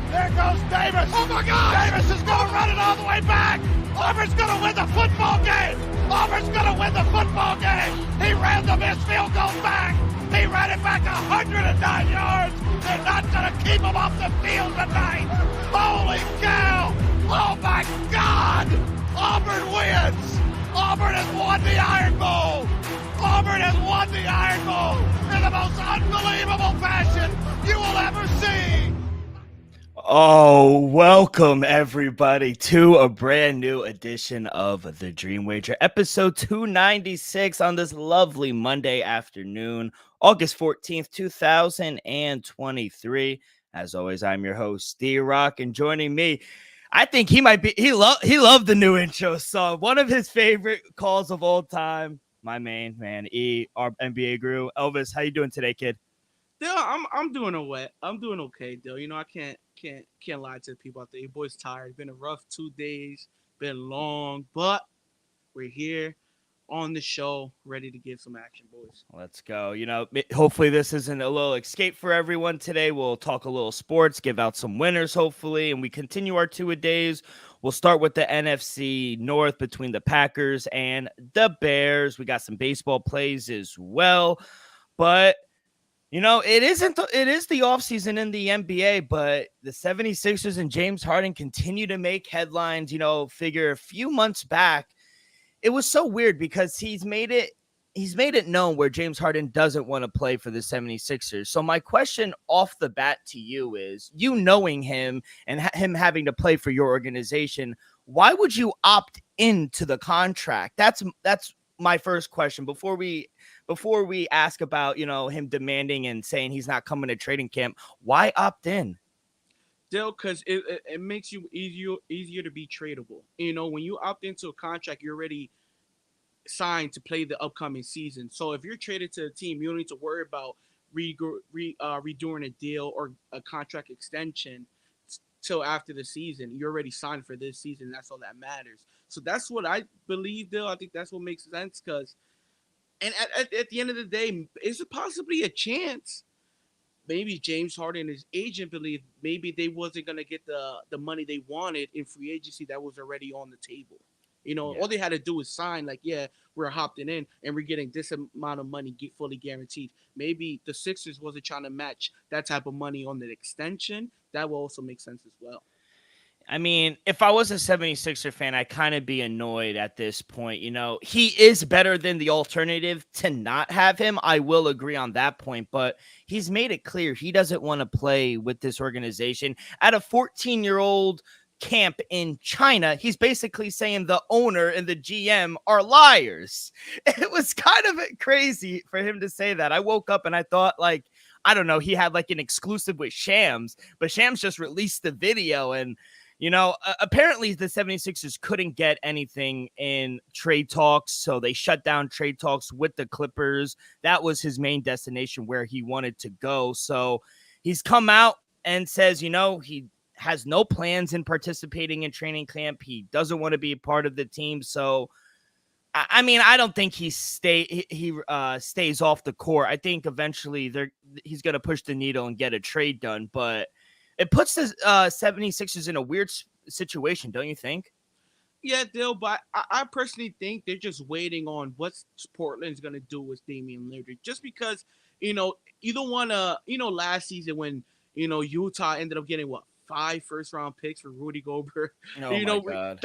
There goes Davis. Oh, my God. Davis is going to run it all the way back. Auburn's going to win the football game. Auburn's going to win the football game. He ran the missed field goal back. He ran it back 109 yards. They're not going to keep him off the field tonight. Holy cow. Oh, my God. Auburn wins. Auburn has won the Iron Bowl. Auburn has won the Iron Bowl in the most unbelievable fashion you will ever see. Oh, welcome everybody to a brand new edition of The Dream Wager, episode 296 on this lovely Monday afternoon, August 14th, 2023. As always, I'm your host, D-Rock, and joining me, I think he loved the new intro song, one of his favorite calls of all time. My main man, our NBA guru, Elvis. How you doing today, kid? Dill, I'm doing I'm doing okay, Dill. You know, I can't lie to the people out there. Your boy's tired. It's been a rough 2 days, been long, but we're here on the show, ready to give some action, boys. Let's go. You know, hopefully this isn't a little escape for everyone today. We'll talk a little sports, give out some winners, hopefully, and we continue our 2-a-days. We'll start with the NFC North between the Packers and the Bears. We got some baseball plays as well, but you know, it is the offseason in the NBA, but the 76ers and James Harden continue to make headlines. You know, figure a few months back, it was so weird because he's made it known where James Harden doesn't want to play for the 76ers. So my question off the bat to you is, you knowing him and him having to play for your organization, why would you opt into the contract? That's my first question before we ask about, you know, him demanding and saying he's not coming to training camp. Why opt in? Dill, because it makes you easier to be tradable. You know, when you opt into a contract, you're already signed to play the upcoming season. So if you're traded to a team, you don't need to worry about redoing a deal or a contract extension till after the season. You're already signed for this season. That's all that matters. So that's what I believe, Dill. I think that's what makes sense because, and at the end of the day, is it possibly a chance? Maybe James Harden and his agent believed maybe they wasn't going to get the money they wanted in free agency that was already on the table. You know, all they had to do was sign, like, yeah, we're opting in and we're getting this amount of money fully guaranteed. Maybe the Sixers wasn't trying to match that type of money on the extension. That will also make sense as well. I mean, if I was a 76er fan, I'd kind of be annoyed at this point. You know, he is better than the alternative to not have him. I will agree on that point, but he's made it clear he doesn't want to play with this organization. At a 14-year-old camp in China, he's basically saying the owner and the GM are liars. It was kind of crazy for him to say that. I woke up and I thought, like, I don't know, he had like an exclusive with Shams, but Shams just released the video and you know, apparently the 76ers couldn't get anything in trade talks, so they shut down trade talks with the Clippers. That was his main destination where he wanted to go. So he's come out and says, you know, he has no plans in participating in training camp. He doesn't want to be a part of the team. So, I mean, I don't think he stays off the court. I think eventually he's going to push the needle and get a trade done, but it puts the 76ers in a weird situation, don't you think? Yeah, Dill, but I personally think they're just waiting on what Portland's going to do with Damian Lillard. Just because, you know, you don't want to, you know, last season when, you know, Utah ended up getting, 5 first-round picks for Rudy Gobert. Oh, you know, my God.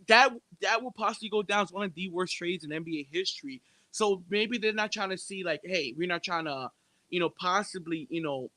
That will possibly go down as one of the worst trades in NBA history. So maybe they're not trying to see, like, hey, we're not trying to, you know, possibly, you know,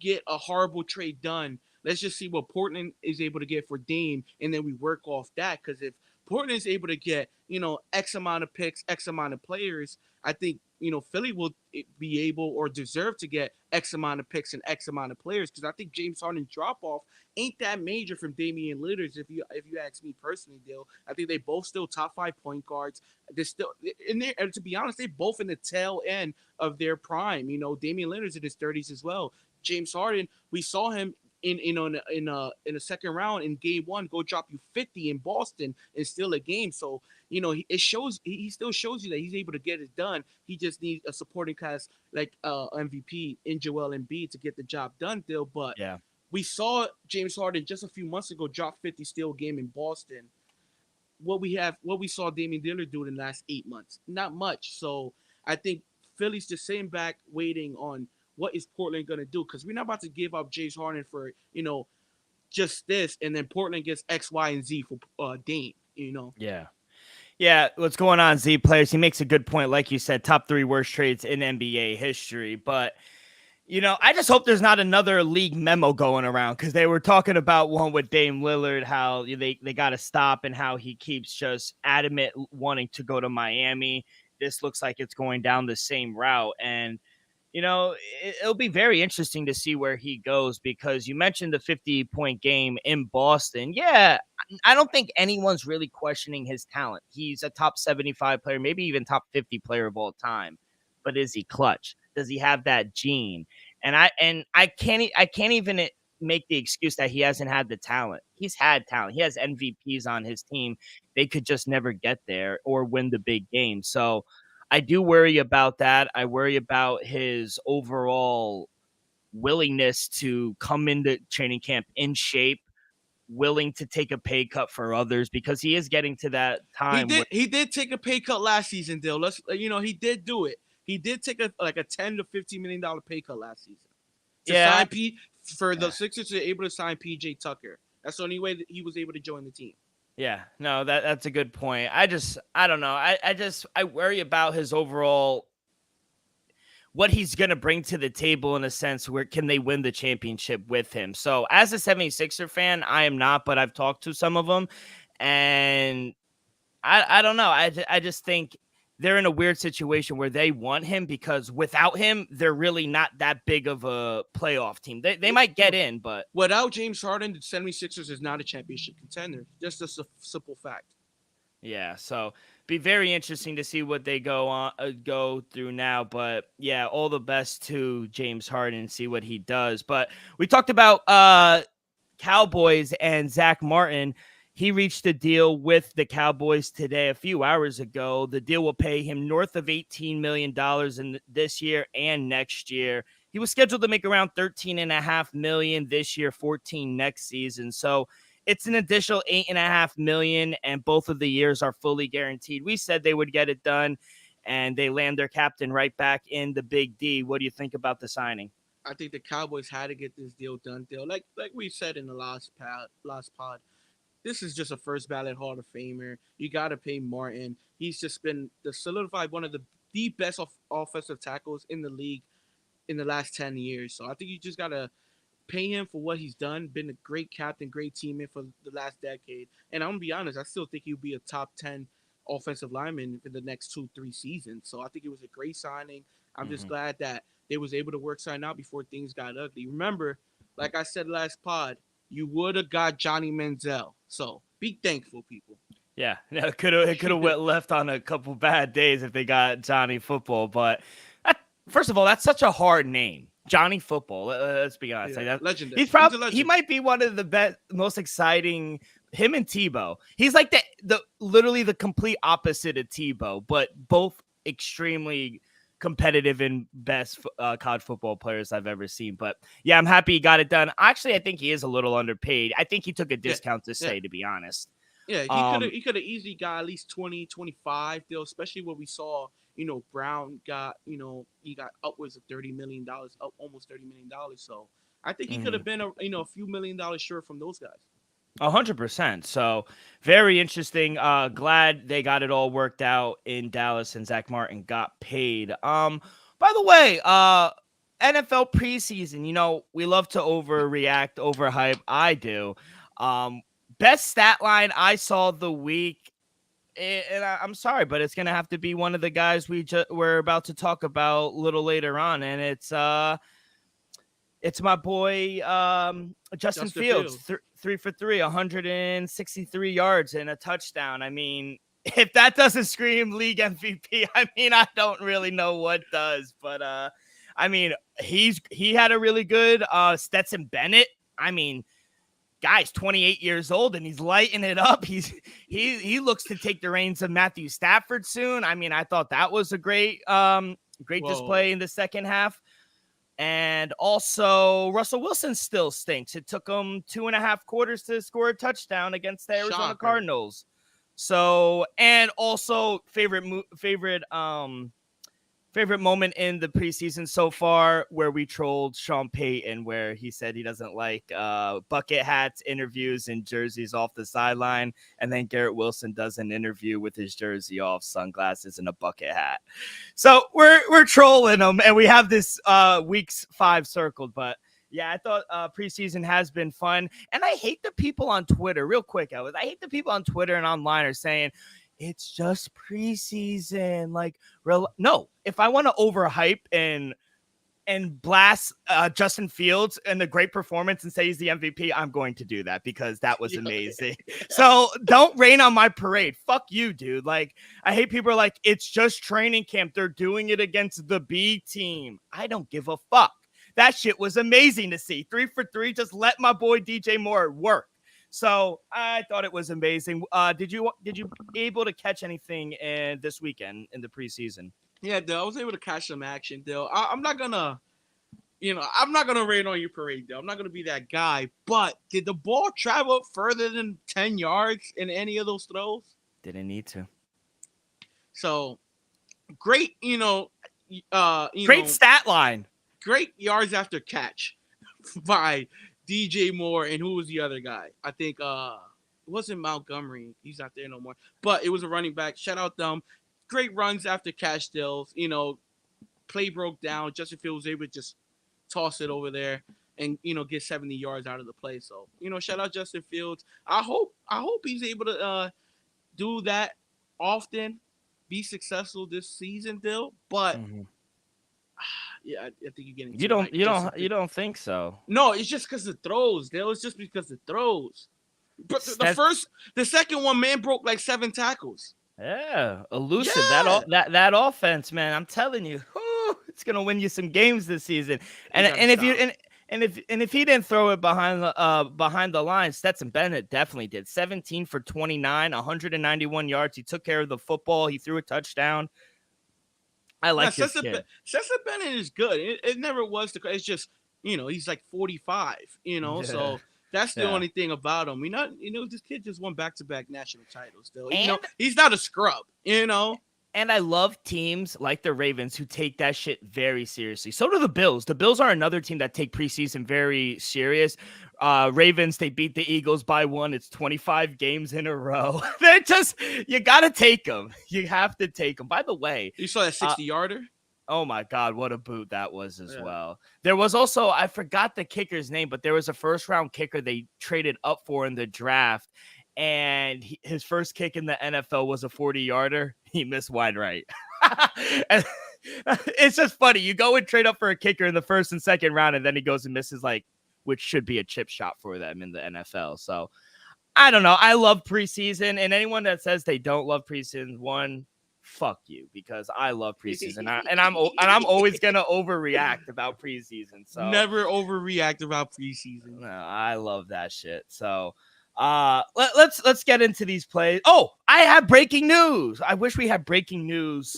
get a horrible trade done. Let's just see what Portland is able to get for Dame, and then we work off that. Because if Portland is able to get, you know, X amount of picks, X amount of players, I think, you know, Philly will be able or deserve to get X amount of picks and X amount of players. Because I think James Harden's drop off ain't that major from Damian Lillard. If you ask me personally, Dale, I think they both still top 5 point guards. They're still in there. And to be honest, they're both in the tail end of their prime. You know, Damian Lillard's in his 30s as well. James Harden, we saw him in a second round in game 1 go drop you 50 in Boston and steal a game. So, you know, he still shows you that he's able to get it done. He just needs a supporting cast like MVP in Joel Embiid to get the job done, Dill. But yeah, We saw James Harden just a few months ago drop 50 steal game in Boston. What we saw Damian Lillard do in the last 8 months, not much. So I think Philly's just sitting back, waiting on what is Portland gonna do, because we're not about to give up James Harden for just this, and then Portland gets X, Y, and Z for Dame. Yeah. Yeah, what's going on, Z players? He makes a good point. Like you said, top 3 worst trades in NBA history. But, I just hope there's not another league memo going around, because they were talking about one with Dame Lillard, how they got to stop, and how he keeps just adamant wanting to go to Miami. This looks like it's going down the same route. And, it'll be very interesting to see where he goes, because you mentioned the 50-point game in Boston. Yeah, I don't think anyone's really questioning his talent. He's a top 75 player, maybe even top 50 player of all time. But is he clutch? Does he have that gene? And I can't even make the excuse that he hasn't had the talent. He's had talent. He has MVPs on his team. They could just never get there or win the big game. So I do worry about that. I worry about his overall willingness to come into training camp in shape, willing to take a pay cut for others, because he is getting to that time. He did take a pay cut last season, Dill. He did do it. He did take a $10 to $15 million pay cut last season. The Sixers to able to sign PJ Tucker. That's the only way that he was able to join the team. Yeah, no, that's a good point. I don't know. I worry about his overall, what he's going to bring to the table, in a sense, where can they win the championship with him? So as a 76er fan, I am not, but I've talked to some of them, and I don't know. I just think they're in a weird situation where they want him, because without him, they're really not that big of a playoff team. They might get in, but without James Harden, the 76ers is not a championship contender. Just a simple fact. Yeah, so be very interesting to see what they go through now. But yeah, all the best to James Harden, see what he does. But we talked about Cowboys and Zach Martin. He reached a deal with the Cowboys today, a few hours ago. The deal will pay him north of $18 million in this year and next year. He was scheduled to make around $13.5 million this year, $14 next season. So it's an additional $8.5 million, and both of the years are fully guaranteed. We said they would get it done, and they land their captain right back in the Big D. What do you think about the signing? I think the Cowboys had to get this deal done. Like we said in the last pod, this is just a first ballot Hall of Famer. You got to pay Martin. He's just been solidified one of the best offensive tackles in the league in the last 10 years. So I think you just got to pay him for what he's done. Been a great captain, great teammate for the last decade. And I'm going to be honest, I still think he'll be a top 10 offensive lineman in the next 2-3 seasons. So I think it was a great signing. I'm just glad that they was able to work something out before things got ugly. Remember, like I said last pod, you would have got Johnny Manziel. So be thankful, people. Yeah, it could have went left on a couple bad days if they got Johnny Football. But first of all, that's such a hard name, Johnny Football. Let's be honest. Yeah, legendary. He might be one of the best, most exciting. Him and Tebow. He's like the literally the complete opposite of Tebow, but both extremely competitive and best college football players I've ever seen. But yeah, I'm happy he got it done. Actually, I think he is a little underpaid. I think he took a discount to be honest. Yeah, he could have easily got at least 20, 25 deal, especially what we saw. Brown got, he got upwards of $30 million, almost $30 million. So I think he could have been a few $1 million short from those guys. 100%. So very interesting. Glad they got it all worked out in Dallas and Zach Martin got paid. By the way, NFL preseason, we love to overreact, overhype. I do. Best stat line I saw the week, and I'm sorry, but it's going to have to be one of the guys we're about to talk about a little later on. And it's my boy, Justin Fields. 3 for 3, 163 yards and a touchdown. I mean, if that doesn't scream league MVP, I don't really know what does. But he had a really good Stetson Bennett. Guy's 28 years old and he's lighting it up. He looks to take the reins of Matthew Stafford soon. I thought that was a great display in the second half. And also, Russell Wilson still stinks. It took him 2.5 quarters to score a touchdown against the Arizona Shocker. Cardinals. So, and also favorite moment in the preseason so far, where we trolled Sean Payton, where he said he doesn't like bucket hats, interviews, and jerseys off the sideline. And then Garrett Wilson does an interview with his jersey off, sunglasses, and a bucket hat. So we're trolling him, and we have this weeks 5 circled. But yeah, I thought preseason has been fun. And I hate the people on Twitter, real quick, Elvis. I hate the people on Twitter and online are saying, it's just preseason. Like, no, if I want to overhype and blast Justin Fields and the great performance and say he's the MVP, I'm going to do that because that was amazing. So don't rain on my parade. Fuck you, dude. Like, I hate people are like, it's just training camp. They're doing it against the B team. I don't give a fuck. That shit was amazing to see. 3 for 3. Just let my boy DJ Moore work. So I thought it was amazing. Did you be able to catch anything this weekend in the preseason? Yeah, Dill, I was able to catch some action, Dill. I'm not gonna rain on your parade, Dill. I'm not gonna be that guy. But did the ball travel further than 10 yards in any of those throws? Didn't need to. So great, great stat line. Great yards after catch by DJ Moore, and who was the other guy? I think it wasn't Montgomery. He's not there no more. But it was a running back. Shout out them. Great runs after catch deals. Play broke down. Justin Fields was able to just toss it over there and get 70 yards out of the play. So shout out Justin Fields. I hope he's able to do that often, be successful this season, Dill. But yeah, I think you're getting. You don't think so? No, it's just because the throws. Dill. It's just because the throws. But the second one, man, broke like 7 tackles. Yeah, elusive. Yeah. That offense, man. I'm telling you, it's gonna win you some games this season. And if he didn't throw it behind the line, Stetson Bennett definitely did. 17 for 29, 191 yards. He took care of the football. He threw a touchdown. I like this kid. Stetson Bennett is good. It never was it's just he's like 45. Yeah. So. That's the only thing about him. This kid just won back-to-back national titles. Still, he's not a scrub. And I love teams like the Ravens who take that shit very seriously. So do the Bills. The Bills are another team that take preseason very serious. Ravens, they beat the Eagles by 1. It's 25 games in a row. They're just, you got to take them. You have to take them. By the way, you saw that 60-yarder. Oh my God, what a boot that was as well. There was also, I forgot the kicker's name, but there was a first-round kicker they traded up for in the draft, and his first kick in the NFL was a 40-yarder. He missed wide right. And it's just funny. You go and trade up for a kicker in the first and second round, and then he goes and misses, which should be a chip shot for them in the NFL. So, I don't know. I love preseason, and anyone that says they don't love preseason, fuck you, because I love preseason and I'm always gonna overreact about preseason. So never overreact about preseason. No, I love that shit. So let's get into these plays. Oh, I have breaking news. I wish we had breaking news.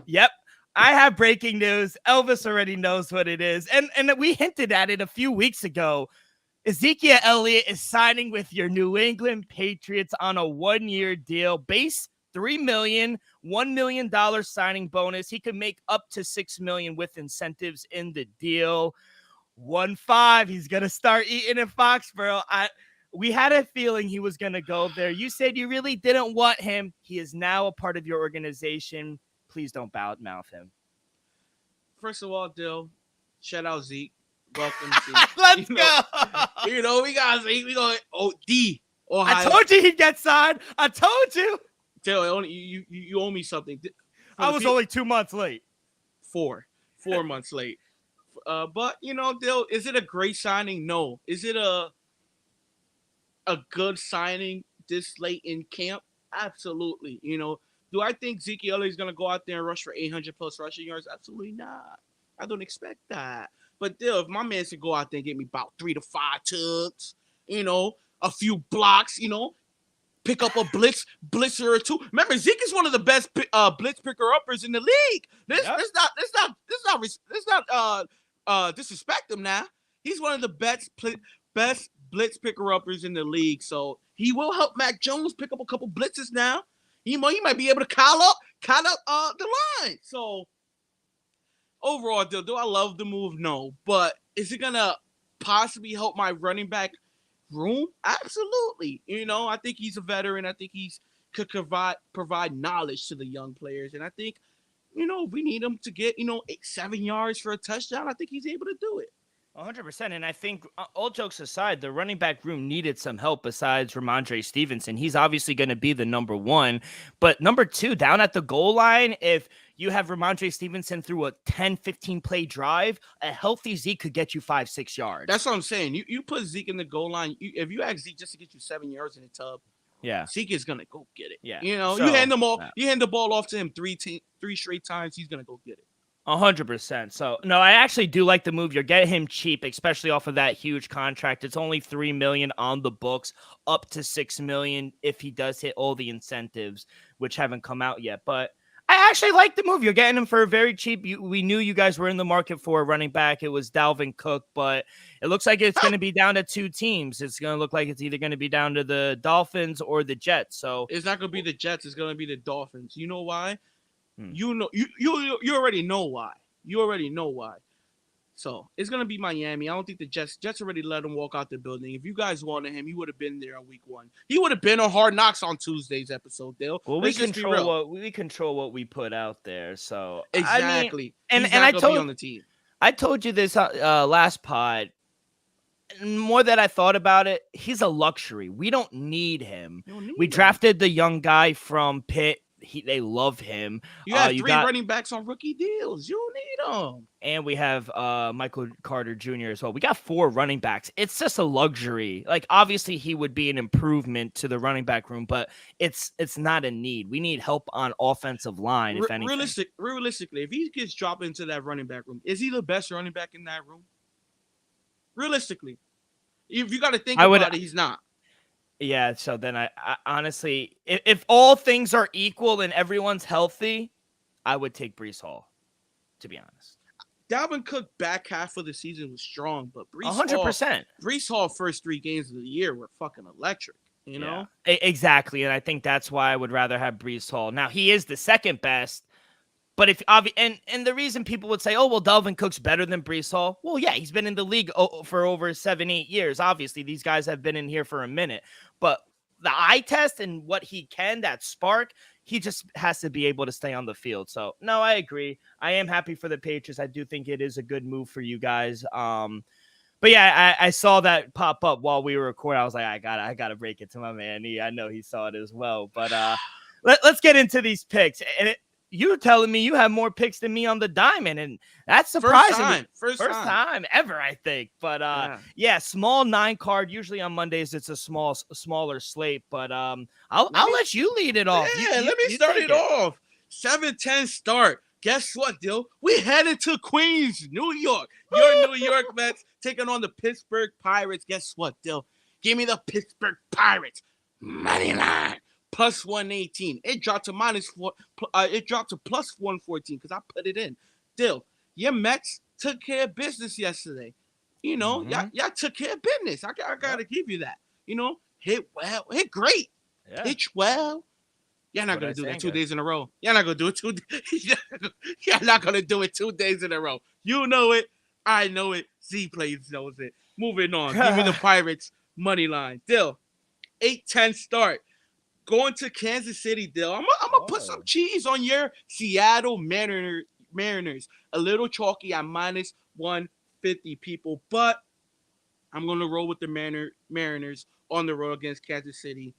Yep. I have breaking news. Elvis already knows what it is. And we hinted at it a few weeks ago. Ezekiel Elliott is signing with your New England Patriots on a 1-year deal. Base $3 million, $1 million signing bonus. He could make up to $6 million with incentives in the deal. 1-5. He's gonna start eating in Foxborough. We had a feeling he was gonna go there. You said you really didn't want him. He is now a part of your organization. Please don't mouth him. First of all, Dill, shout out Zeke. Welcome, Zeke. Let's go. We got Zeke. We go D. Ohio. I told you he'd get signed. I told you. Dill, you owe me something. I was only 2 months late. 4 months late. But Dill, is it a great signing? No. Is it a good signing this late in camp? Absolutely. Do I think Zeke Elliott is going to go out there and rush for 800 plus rushing yards? Absolutely not. I don't expect that. But Dill, if my man should go out there and get me about 3 to 5 tugs, a few blocks, pick up a blitzer or 2. Remember, Zeke is one of the best blitz picker uppers in the league. Let's not disrespect him now. He's one of the best blitz picker-uppers in the league, so he will help Mac Jones pick up a couple blitzes now. He might be able to call up the line. So overall, do I love the move? No, but is it gonna possibly help my running back room? Absolutely. I think he's a veteran. I think he could provide knowledge to the young players, and I think we need him to get 7 yards for a touchdown. I think he's able to do it. 100%. And I think, all jokes aside, the running back room needed some help besides Ramondre Stevenson. He's obviously going to be the number one. But number two, down at the goal line, if you have Ramondre Stevenson through a 10, 15 play drive, a healthy Zeke could get you 5-6 yards. That's what I'm saying. You put Zeke in the goal line. If you ask Zeke just to get you 7 yards in the tub, yeah, Zeke is going to go get it. Yeah. You hand the ball off to him three straight times, he's going to go get it. 100%. So, no, I actually do like the move. You're getting him cheap, especially off of that huge contract. It's only $3 million on the books, up to $6 million if he does hit all the incentives, which haven't come out yet. But I actually like the move. You're getting him for very cheap. We knew you guys were in the market for a running back. It was Dalvin Cook, but it looks like it's going to be down to two teams. It's going to look like it's either going to be down to the Dolphins or the Jets. So it's not going to be the Jets. It's going to be the Dolphins. You know why? You already know why. You already know why. So it's gonna be Miami. I don't think the Jets already let him walk out the building. If you guys wanted him, he would have been there on week 1. He would have been on Hard Knocks on Tuesday's episode, Dale. Well, we control what we put out there. So exactly. I mean, I told on the team. I told you this last pod. More that I thought about it, he's a luxury. We don't need him. We drafted the young guy from Pitt. They love him. You have three running backs on rookie deals. You don't need them. And we have Michael Carter Jr. as well. We got 4 running backs. It's just a luxury. Like, obviously, he would be an improvement to the running back room, but it's not a need. We need help on offensive line, if anything. Realistically, if he gets dropped into that running back room, is he the best running back in that room? Realistically. If you got to think about it, he's not. Yeah, so then I honestly, if all things are equal and everyone's healthy, I would take Breece Hall, to be honest. Dalvin Cook back half of the season was strong, but 100%. Breece Hall first 3 games of the year were fucking electric, you know? Exactly, and I think that's why I would rather have Breece Hall. Now, he is the second best, but if and the reason people would say, oh, well, Dalvin Cook's better than Breece Hall. Well, yeah, he's been in the league for over 7-8 years. Obviously, these guys have been in here for a minute. But the eye test and what he can, that spark, he just has to be able to stay on the field. So, no, I agree. I am happy for the Patriots. I do think it is a good move for you guys. But yeah, I saw that pop up while we were recording. I was like, I gotta break it to my man. I know he saw it as well. But let's get into these picks. And you telling me you have more picks than me on the diamond, and that's surprising. First time ever, I think. But yeah, small 9 card. Usually on Mondays it's a smaller slate. But I'll let you lead it off. Yeah, let me start it off. 7-10 start. Guess what, Dill? We headed to Queens, New York. Your New York Mets taking on the Pittsburgh Pirates. Guess what, Dill? Give me the Pittsburgh Pirates money line. Plus 118. It dropped to -4. It dropped to plus 114 because I put it in. Dill, your Mets took care of business yesterday. Y'all took care of business. I gotta give you that. Hit well, hit great, hit well. You're not gonna do that 2 days in a row. You're not gonna do it 2 days. You're not gonna do it 2 days in a row. You know it. I know it. Z Plays knows it. Moving on. Give me the Pirates money line. Dill, 8-10 start. Going to Kansas City, Dill. I'm gonna put some cheese on your Seattle Mariners. A little chalky at -150, people, but I'm gonna roll with the Mariners on the road against Kansas City.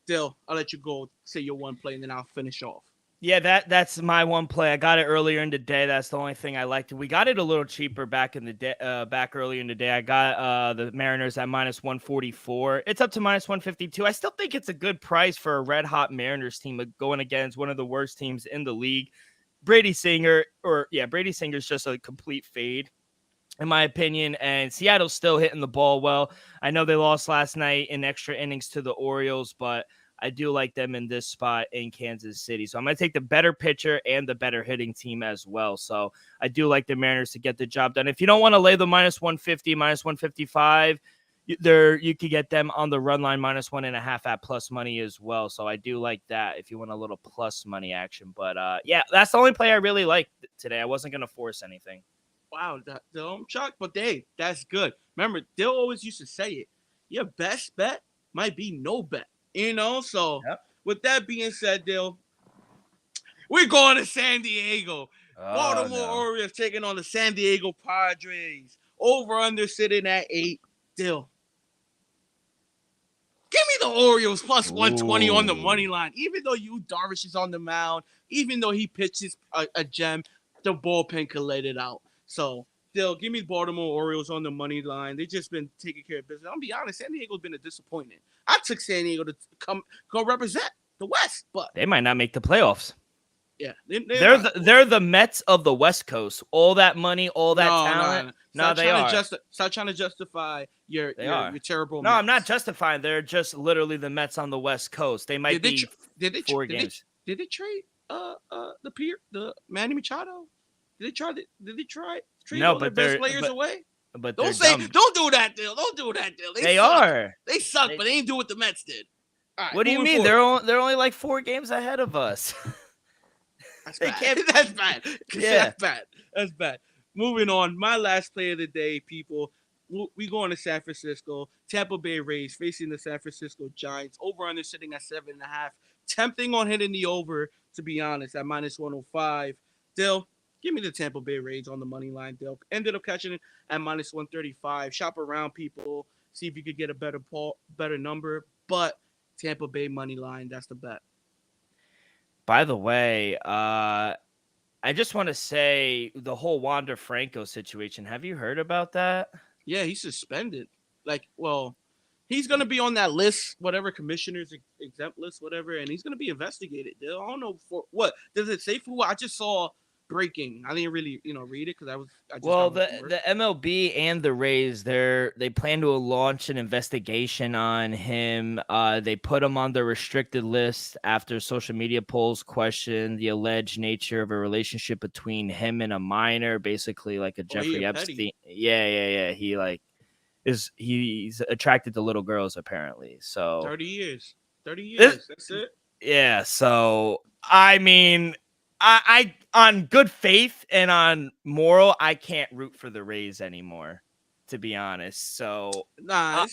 Dill, I'll let you go. Say your one play, and then I'll finish off. Yeah, that's my one play. I got it earlier in the day. That's the only thing I liked. We got it a little cheaper back in the day. Back earlier in the day, I got the Mariners at -144. It's up to -152. I still think it's a good price for a red hot Mariners team going against one of the worst teams in the league. Brady Singer's just a complete fade, in my opinion, and Seattle's still hitting the ball well. I know they lost last night in extra innings to the Orioles, but I do like them in this spot in Kansas City. So I'm going to take the better pitcher and the better hitting team as well. So I do like the Mariners to get the job done. If you don't want to lay the minus 150, minus 155, you could get them on the run line minus 1.5 at plus money as well. So I do like that if you want a little plus money action. But yeah, that's the only play I really like today. I wasn't going to force anything. Wow, I'm shocked, but hey, that's good. Remember, Dill always used to say it. Your best bet might be no bet. So with that being said, Dill, we're going to San Diego. Baltimore Orioles taking on the San Diego Padres. Over-under sitting at 8. Dill, give me the Orioles plus 120 on the money line. Even though Darvish is on the mound, even though he pitches a gem, the bullpen could let it out. So, Dill, give me Baltimore Orioles on the money line. They've just been taking care of business. I'll be honest, San Diego's been a disappointment. I took San Diego to go represent the West, but they might not make the playoffs. Yeah, they're the Mets of the West Coast. All that money, all that talent. No, they are. Stop trying to justify your terrible. No, Mets. I'm not justifying. They're just literally the Mets on the West Coast. They might be 4 games. Did they trade the Manny Machado? Did they try trade all their best players away? But don't do that, Dill. Don't do that, Dill. They suck, but they ain't do what the Mets did. All right, what do you mean? Forward. They're only like 4 games ahead of us. That's bad. That's bad. Yeah. That's bad. Moving on. My last play of the day, people. We going to San Francisco. Tampa Bay Rays facing the San Francisco Giants. Over-under sitting at 7.5. Tempting on hitting the over, to be honest, at minus 105. Dill, give me the Tampa Bay Rays on the money line, Dill. Ended up catching it at minus 135. Shop around, people. See if you could get a better number. But Tampa Bay money line, that's the bet. By the way, I just want to say the whole Wander Franco situation. Have you heard about that? Yeah, he's suspended. He's going to be on that list, whatever commissioner's exempt list, whatever, and he's going to be investigated. I don't know for what. Does it say for what? I just saw breaking. I didn't really, read it because the MLB and the Rays, they plan to launch an investigation on him. They put him on the restricted list after social media polls questioned the alleged nature of a relationship between him and a minor, basically like a Jeffrey Epstein. Yeah. He's attracted to little girls apparently. So 30 years. That's it. Yeah. So I mean. I on good faith and on moral, I can't root for the Rays anymore, to be honest. So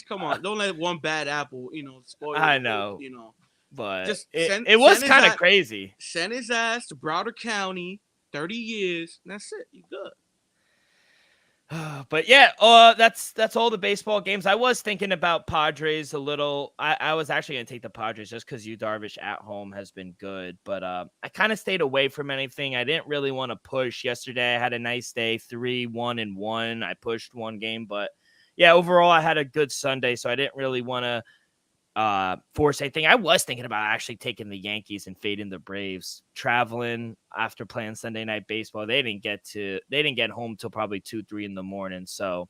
come on, don't let one bad apple, spoil. I know, but just it was kind of crazy. Send his ass to Broward County, 30 years. And that's it. You good. But yeah, that's all the baseball games. I was thinking about Padres a little. I was actually going to take the Padres just because Darvish at home has been good. But I kind of stayed away from anything. I didn't really want to push. Yesterday, I had a nice day, 3-1-1. I pushed one game. But yeah, overall, I had a good Sunday. So I didn't really want to force anything. I was thinking about actually taking the Yankees and fading the Braves. Traveling after playing Sunday night baseball, they didn't get home till probably 2-3 in the morning. So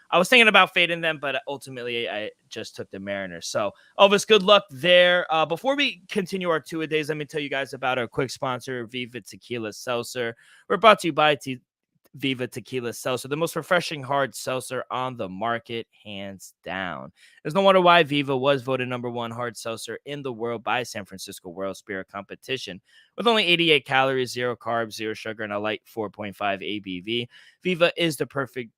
I was thinking about fading them, but ultimately I just took the Mariners. So Elvis, good luck there. Before we continue our 2-a-days, let me tell you guys about our quick sponsor, Viva Tequila Seltzer. We're brought to you by Viva Tequila Seltzer, the most refreshing hard seltzer on the market, hands down. There's no wonder why Viva was voted #1 hard seltzer in the world by San Francisco World Spirit Competition. With only 88 calories, 0 carbs, 0 sugar, and a light 4.5 ABV, Viva is the perfect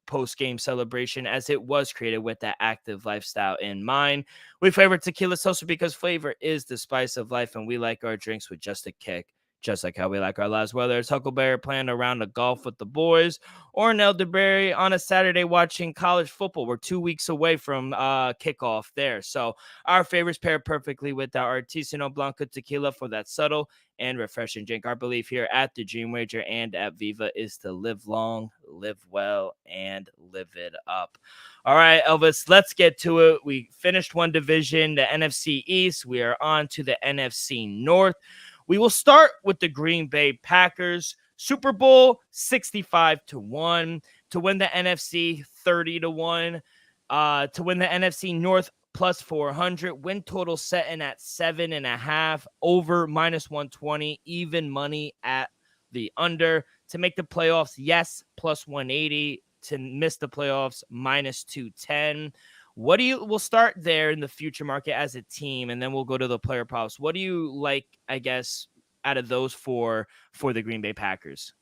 post-game celebration as it was created with that active lifestyle in mind. We flavor tequila seltzer because flavor is the spice of life, and we like our drinks with just a kick. Just like how we like our lives, whether it's Huckleberry playing a round of golf with the boys or an elderberry on a Saturday watching college football. We're 2 weeks away from kickoff there. So our favorites pair perfectly with our Artisanal Blanco tequila for that subtle and refreshing drink. Our belief here at the Dream Wager and at Viva is to live long, live well, and live it up. All right, Elvis, let's get to it. We finished one division, the NFC East. We are on to the NFC North. We will start with the Green Bay Packers. Super Bowl 65-1 to win the NFC 30-1. To win the NFC North plus 400. Win total setting at 7.5. Over minus 120. Even money at the under. To make the playoffs, yes, plus 180. To miss the playoffs, minus 210. We'll start there in the future market as a team, and then we'll go to the player props. What do you like, I guess, out of those four for the Green Bay Packers?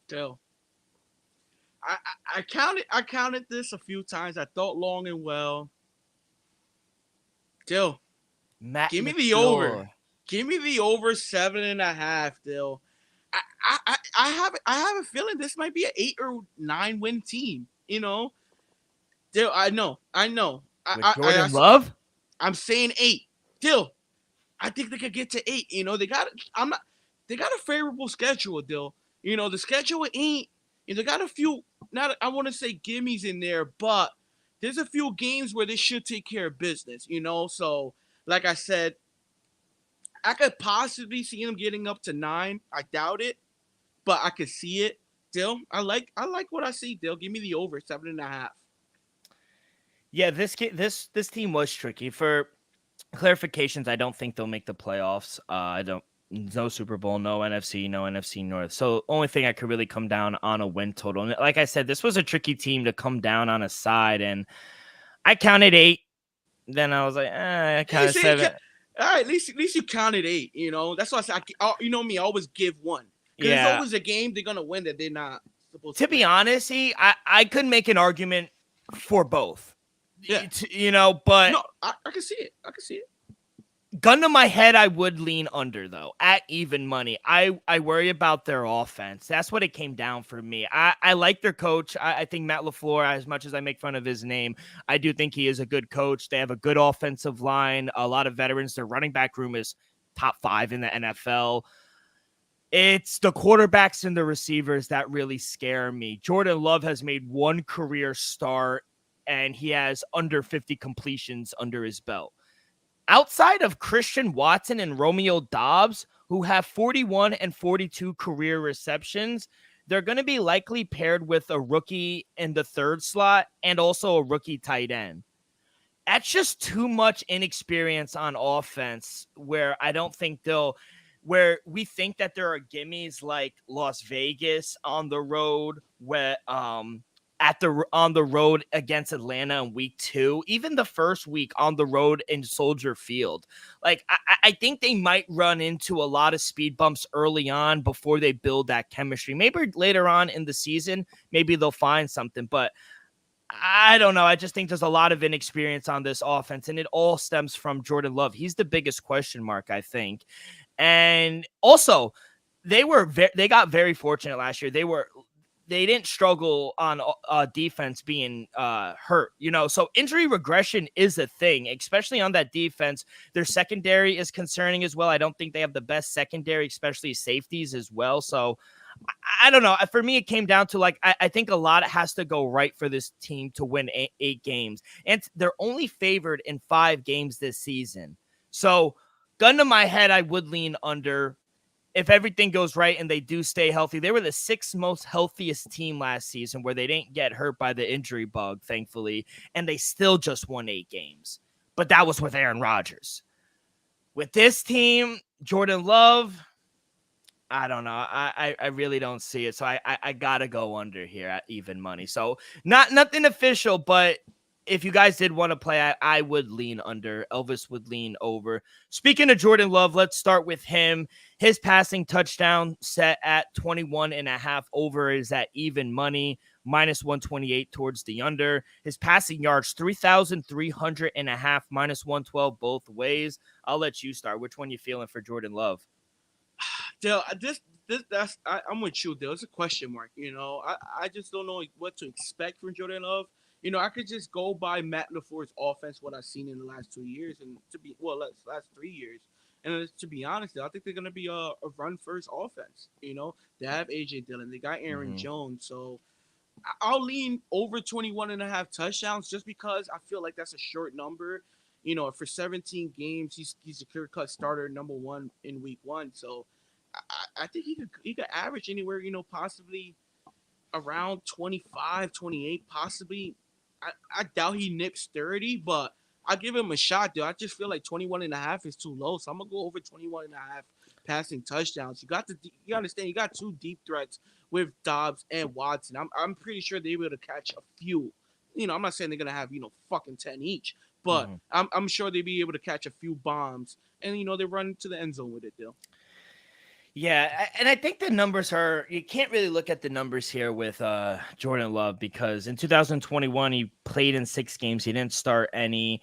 Still, I counted this a few times. I thought long and well. Dill, Matt give me the LaFleur. over. Give me the over 7.5, Dill. I have a feeling this might be an 8 or 9 win team. Dill, I know. With Jordan Love? I'm saying 8. Dill, I think they could get to 8. They got a favorable schedule, Dill. The schedule ain't. They got a few. Not I want to say gimmies in there, but there's a few games where they should take care of business. So like I said, I could possibly see them getting up to 9. I doubt it, but I could see it. Dill, I like what I see. Dill, give me the over 7.5. Yeah, this team was tricky. For clarifications, I don't think they'll make the playoffs. No Super Bowl, no NFC North. So only thing I could really come down on a win total. And like I said, this was a tricky team to come down on a side, and I counted 8. Then I was like, I counted 7. All right, at least you counted 8. That's why I said, me, I always give 1. Because there's always a game they're gonna win that they're not supposed to. To be honest, I could make an argument for both. Yeah. But no, I can see it. Gun to my head, I would lean under, though, at even money. I worry about their offense. That's what it came down for me. I like their coach. I think Matt LaFleur, as much as I make fun of his name, I do think he is a good coach. They have a good offensive line, a lot of veterans. Their running back room is top 5 in the NFL. It's the quarterbacks and the receivers that really scare me. Jordan Love has made 1 career start, and he has under 50 completions under his belt. Outside of Christian Watson and Romeo Doubs, who have 41 and 42 career receptions, they're going to be likely paired with a rookie in the 3rd slot and also a rookie tight end. That's just too much inexperience on offense where I don't think where we think that there are gimmies like Las Vegas on the road, where on the road against Atlanta in week 2, even the first week on the road in Soldier Field. Like, I think they might run into a lot of speed bumps early on before they build that chemistry. Maybe later on in the season, maybe they'll find something, but I don't know. I just think there's a lot of inexperience on this offense, and it all stems from Jordan Love. He's the biggest question mark, I think. And also, they got very fortunate last year. They didn't struggle on defense being hurt, so injury regression is a thing, especially on that defense. Their secondary is concerning as well. I don't think they have the best secondary, especially safeties as well. So I don't know. For me, it came down to I think a lot has to go right for this team to win 8 games. And they're only favored in 5 games this season. So gun to my head, I would lean under. If everything goes right and they do stay healthy. They were the 6th most healthiest team last season where they didn't get hurt by the injury bug, thankfully, and they still just won 8 games. But that was with Aaron Rodgers. With this team, Jordan Love, I don't know. I really don't see it. So I got to go under here at even money. So nothing official, but if you guys did want to play, I would lean under. Elvis would lean over. Speaking of Jordan Love, let's start with him. His passing touchdown set at 21.5. Over is at even money, minus 128 towards the under. His passing yards, 3,300.5, minus 112 both ways. I'll let you start. Which one you feeling for Jordan Love? Dale, I'm with you, Dale. It's a question mark. I just don't know what to expect from Jordan Love. I could just go by Matt LaFleur's offense, what I've seen in the last 2 years, and last 3 years. And to be honest, I think they're going to be a run-first offense. They have A.J. Dillon. They got Aaron Jones. So I'll lean over 21.5 touchdowns just because I feel like that's a short number. For 17 games, he's a clear-cut starter, number 1 in week 1. So I think he could average anywhere, possibly around 25, 28, possibly. I doubt he nips 30, but I give him a shot, though. I just feel like 21.5 is too low, so I'm gonna go over 21.5 passing touchdowns. You understand? You got two deep threats with Dobbs and Watson. I'm pretty sure they're able to catch a few. I'm not saying they're gonna have fucking 10 each, but I'm sure they'll be able to catch a few bombs, and they run to the end zone with it, though. Yeah, and I think the numbers you can't really look at the numbers here with Jordan Love, because in 2021 he played in 6 games. He didn't start any.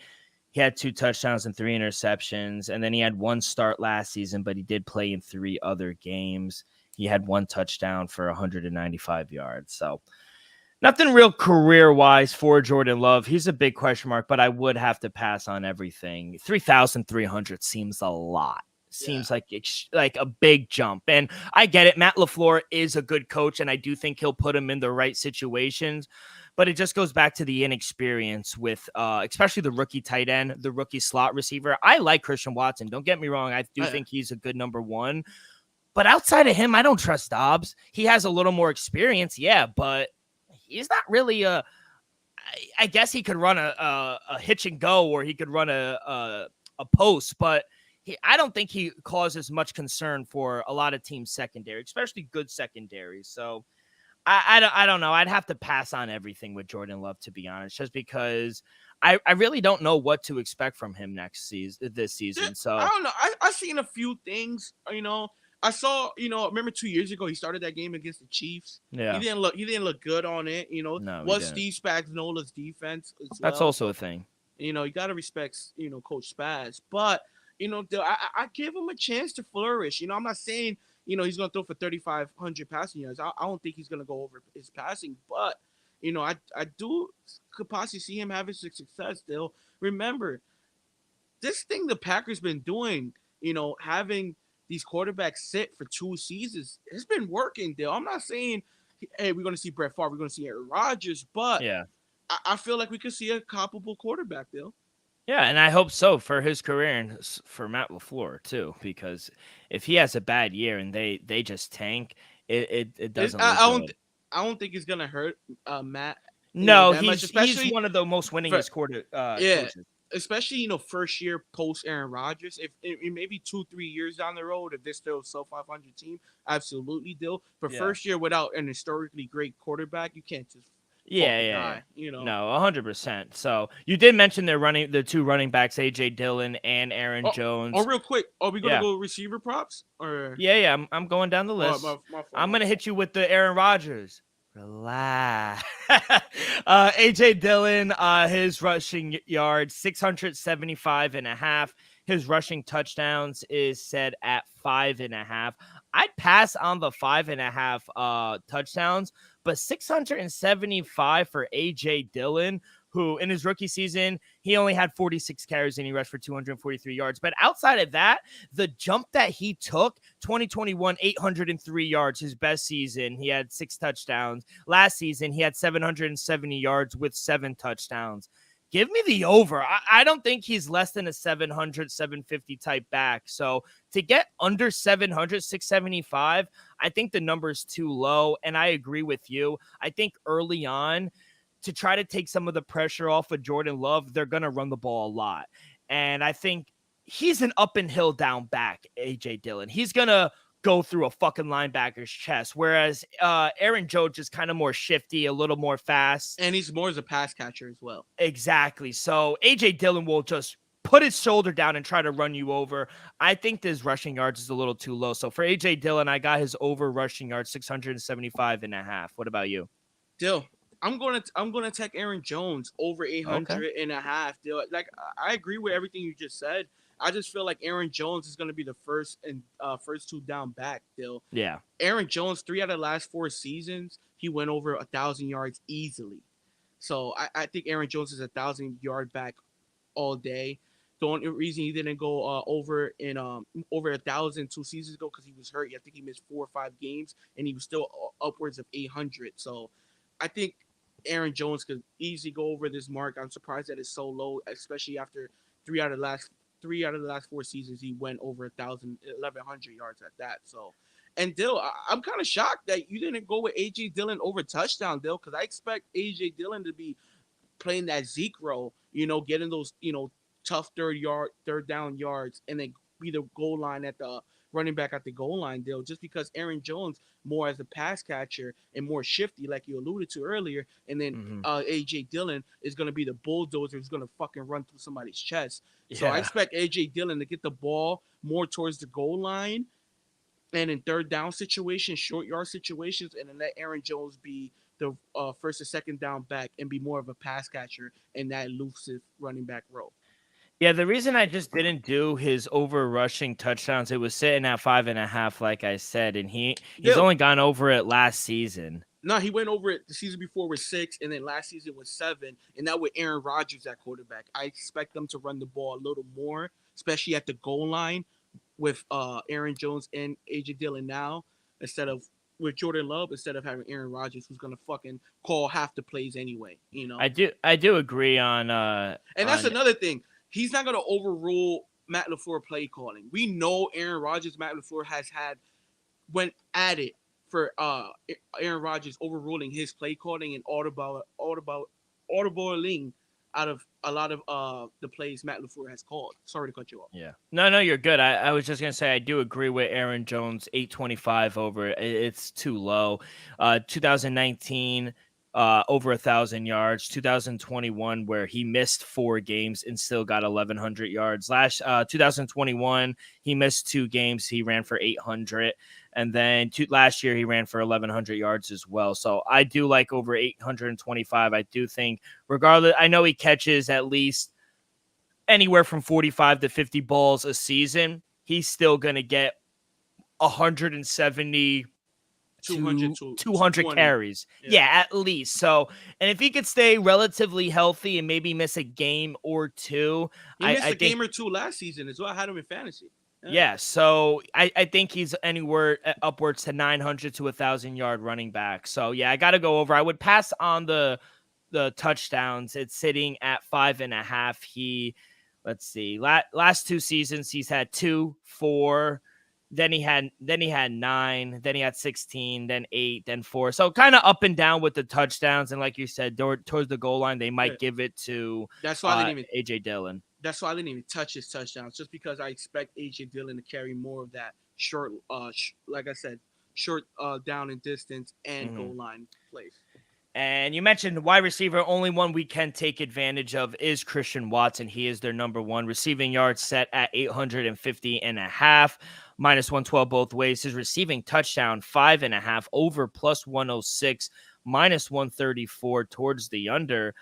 He had 2 touchdowns and 3 interceptions, and then he had 1 start last season, but he did play in 3 other games. He had 1 touchdown for 195 yards. So nothing real career-wise for Jordan Love. He's a big question mark, but I would have to pass on everything. 3,300 seems a lot. Seems like a big jump. And I get it. Matt LaFleur is a good coach, and I do think he'll put him in the right situations. But it just goes back to the inexperience with especially the rookie tight end, the rookie slot receiver. I like Christian Watson. Don't get me wrong. I do think he's a good number one. But outside of him, I don't trust Dobbs. He has a little more experience, but he's not really I guess he could run a hitch and go, or he could run a post, but I don't think he causes much concern for a lot of teams' secondary, especially good secondaries. So I don't know. I'd have to pass on everything with Jordan Love, to be honest, just because I really don't know what to expect from him this season. So I don't know. I've seen a few things. I saw. Remember 2 years ago he started that game against the Chiefs. Yeah, he didn't look good on it. No, was Steve Spagnuolo's defense as well. That's also a thing. You got to respect Coach Spaz, but. I give him a chance to flourish. I'm not saying, he's going to throw for 3,500 passing yards. I don't think he's going to go over his passing, but, I could possibly see him having success still. Remember, this thing the Packers been doing, having these quarterbacks sit for 2 seasons, it's been working, Dale. I'm not saying, hey, we're going to see Brett Favre, we're going to see Aaron Rodgers, but I feel like we could see a comparable quarterback, Dale. Yeah, and I hope so for his career and for Matt LaFleur too, because if he has a bad year and they just tank, it doesn't. I don't think it's gonna hurt Matt. No, he's one of the most winningest coaches. Especially first year post Aaron Rodgers. If maybe 2-3 years down the road, if they're still a sub 500 team, absolutely, Dill. But first year without an historically great quarterback, you can't just. No, 100%. So you did mention the 2 running backs, AJ Dillon and Aaron Jones. Real quick, are we gonna go receiver props? Or I'm going down the list. I'm gonna hit you with the Aaron Rodgers. Relax. AJ Dillon, his rushing yards 675.5. His rushing touchdowns is set at 5.5. I'd pass on the 5.5 touchdowns, but 675 for AJ Dillon, who in his rookie season, he only had 46 carries and he rushed for 243 yards. But outside of that, the jump that he took, 2021, 803 yards, his best season. He had 6 touchdowns. Last season, he had 770 yards with 7 touchdowns. Give me the over. I don't think he's less than a 700, 750 type back. So to get under 700, 675, I think the number is too low. And I agree with you. I think early on, to try to take some of the pressure off of Jordan Love, they're going to run the ball a lot. And I think he's an up and hill down back, AJ Dillon. He's going to go through a fucking linebacker's chest, whereas Aaron Jones is kind of more shifty, a little more fast. And he's more as a pass catcher as well. Exactly. So AJ Dillon will just put his shoulder down and try to run you over. I think his rushing yards is a little too low. So for AJ Dillon, I got his over rushing yards, 675.5. What about you? Dill, I'm gonna take Aaron Jones over 800.5. Dill, like I agree with everything you just said. I just feel like Aaron Jones is going to be the first 2 down back, Dill. Yeah. Aaron Jones, 3 out of the last 4 seasons, he went over 1,000 yards easily. So I think Aaron Jones is 1,000-yard back all day. The only reason he didn't go over 1,000 2 seasons ago because he was hurt. I think he missed 4 or 5 games, and he was still upwards of 800. So I think Aaron Jones could easily go over this mark. I'm surprised that it's so low, especially after 3 out of the last 4 seasons, he went over 1,100 yards at that. So, and Dill, I'm kind of shocked that you didn't go with AJ Dillon over touchdown, Dill, because I expect AJ Dillon to be playing that Zeke role, getting those, tough third down yards, and then be the goal line at the running back at the goal line deal. Just because Aaron Jones more as a pass catcher and more shifty, like you alluded to earlier, and then AJ Dillon is gonna be the bulldozer who's gonna fucking run through somebody's chest. So I expect AJ Dillon to get the ball more towards the goal line and in third down situations, short yard situations, and then let Aaron Jones be the first or second down back and be more of a pass catcher in that elusive running back role. Yeah, the reason I just didn't do his over rushing touchdowns, it was sitting at 5.5, like I said, and he's only gone over it last season. No, he went over it the season before with 6, and then last season was 7, and that with Aaron Rodgers at quarterback. I expect them to run the ball a little more, especially at the goal line with Aaron Jones and AJ Dillon now, instead of with Jordan Love, instead of having Aaron Rodgers, who's gonna fucking call half the plays anyway. I do agree on. And that's another thing. He's not gonna overrule Matt LaFleur play calling. We know Aaron Rodgers, Matt LaFleur has had went at it for Aaron Rodgers overruling his play calling and audibling out of a lot of the plays Matt LaFleur has called. Sorry to cut you off. Yeah. No, you're good. I was just going to say I do agree with Aaron Jones, 825 over. It's too low. 2019, over 1,000 yards. 2021, where he missed 4 games and still got 1,100 yards. 2021, he missed 2 games. He ran for 800. And then last year, he ran for 1,100 yards as well. So I do like over 825. I do think, regardless, I know he catches at least anywhere from 45 to 50 balls a season. He's still going to get 170 200 carries. Yeah, at least. So, and if he could stay relatively healthy and maybe miss a game or two. He missed a game or two last season as well. I had him in fantasy. Yeah, so I think he's anywhere upwards to 900 to 1,000 yard running back. So, yeah, I got to go over. I would pass on the touchdowns. It's sitting at 5.5. Let's see, last 2 seasons, he's had 2, 4, then he had 9, then he had 16, then 8, then 4. So kind of up and down with the touchdowns. And like you said, towards the goal line, they might give it to AJ Dillon. That's why I didn't even touch his touchdowns, just because I expect AJ Dillon to carry more of that short, like I said, short down and distance and goal line plays. And you mentioned wide receiver. Only one we can take advantage of is Christian Watson. He is their number 1 receiving yards set at 850.5, minus 112 both ways. His receiving touchdown 5.5 over plus 106, minus 134 towards the under.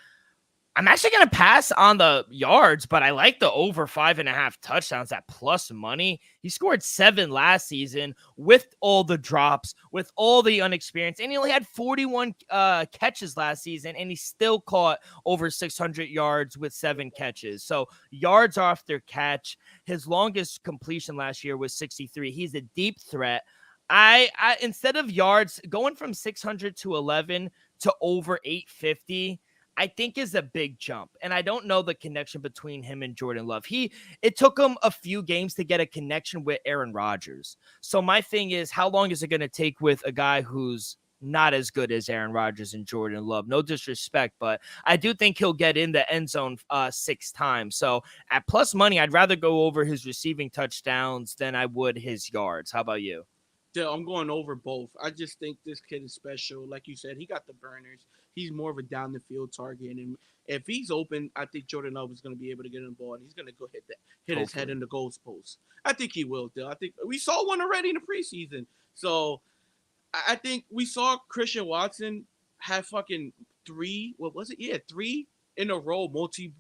I'm actually going to pass on the yards, but I like the over 5.5 touchdowns at plus money. He scored 7 last season with all the drops, with all the inexperience, and he only had 41 catches last season, and he still caught over 600 yards with 7 catches. So yards after catch. His longest completion last year was 63. He's a deep threat. I instead of yards going from 600 to 11 to over 850, I think is a big jump. And I don't know the connection between him and Jordan Love. It took him a few games to get a connection with Aaron Rodgers. So my thing is, how long is it going to take with a guy who's not as good as Aaron Rodgers and Jordan Love? No disrespect, but I do think he'll get in the end zone 6 times. So at plus money, I'd rather go over his receiving touchdowns than I would his yards. How about you? Yeah, I'm going over both. I just think this kid is special. Like you said, he got the burners. He's more of a down the field target, and if he's open, I think Jordan Love is going to be able to get in the ball, and he's going to go hit his head in the goal post. I think he will, Dill. I think we saw one already in the preseason. So I think we saw Christian Watson have fucking 3. What was it? Yeah, 3 in a row, multi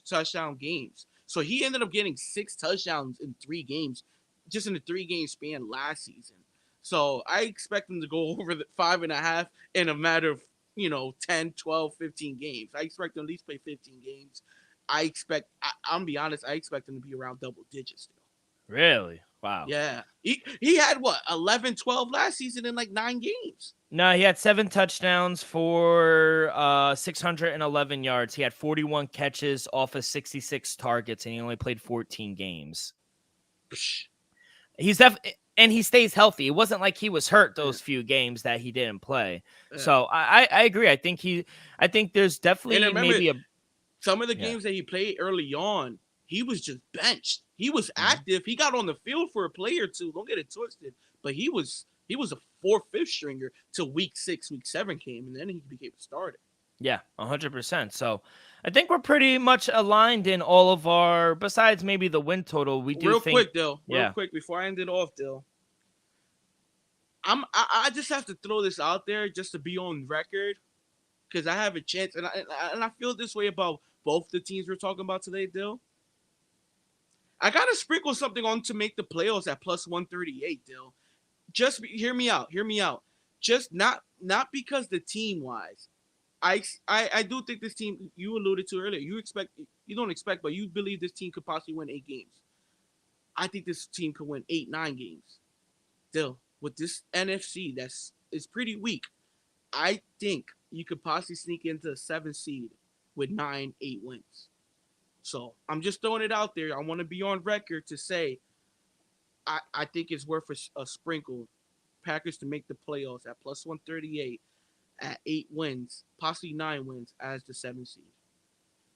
touchdown games. So he ended up getting 6 touchdowns in 3 games, just in the 3-game span last season. So I expect him to go over the 5.5 in a matter of 10, 12, 15 games. I expect him to at least play 15 games. I'm gonna be honest, I expect him to be around double digits still. Really? Wow. Yeah. He had 11, 12 last season in like 9 games. No, he had 7 touchdowns for 611 yards. He had 41 catches off of 66 targets, and he only played 14 games. And he stays healthy. It wasn't like he was hurt those few games that he didn't play. Yeah. So I agree. I think there's definitely And remember, maybe some of the games that he played early on, he was just benched. He was active. He got on the field for a play or two. Don't get it twisted. But he was a 4th, 5th stringer till week 6, week 7 came, and then he became a starter. Yeah, 100%. So I think we're pretty much aligned in all of our, besides maybe the win total. We do real think, quick, Dill. Real quick before I end it off, Dill. I just have to throw this out there just to be on record, because I have a chance, and I feel this way about both the teams we're talking about today, Dill. I gotta sprinkle something on to make the playoffs at plus 138, Dill. Just hear me out. Just not because the team wise. I do think this team, you alluded to earlier, you don't expect, but you believe this team could possibly win 8 games. I think this team could win 8, 9 games. Still, with this NFC is pretty weak, I think you could possibly sneak into a 7 seed with 9, 8 wins. So I'm just throwing it out there. I want to be on record to say I think it's worth a sprinkle. Packers to make the playoffs at plus 138 at 8 wins, possibly 9 wins as the 7 seed.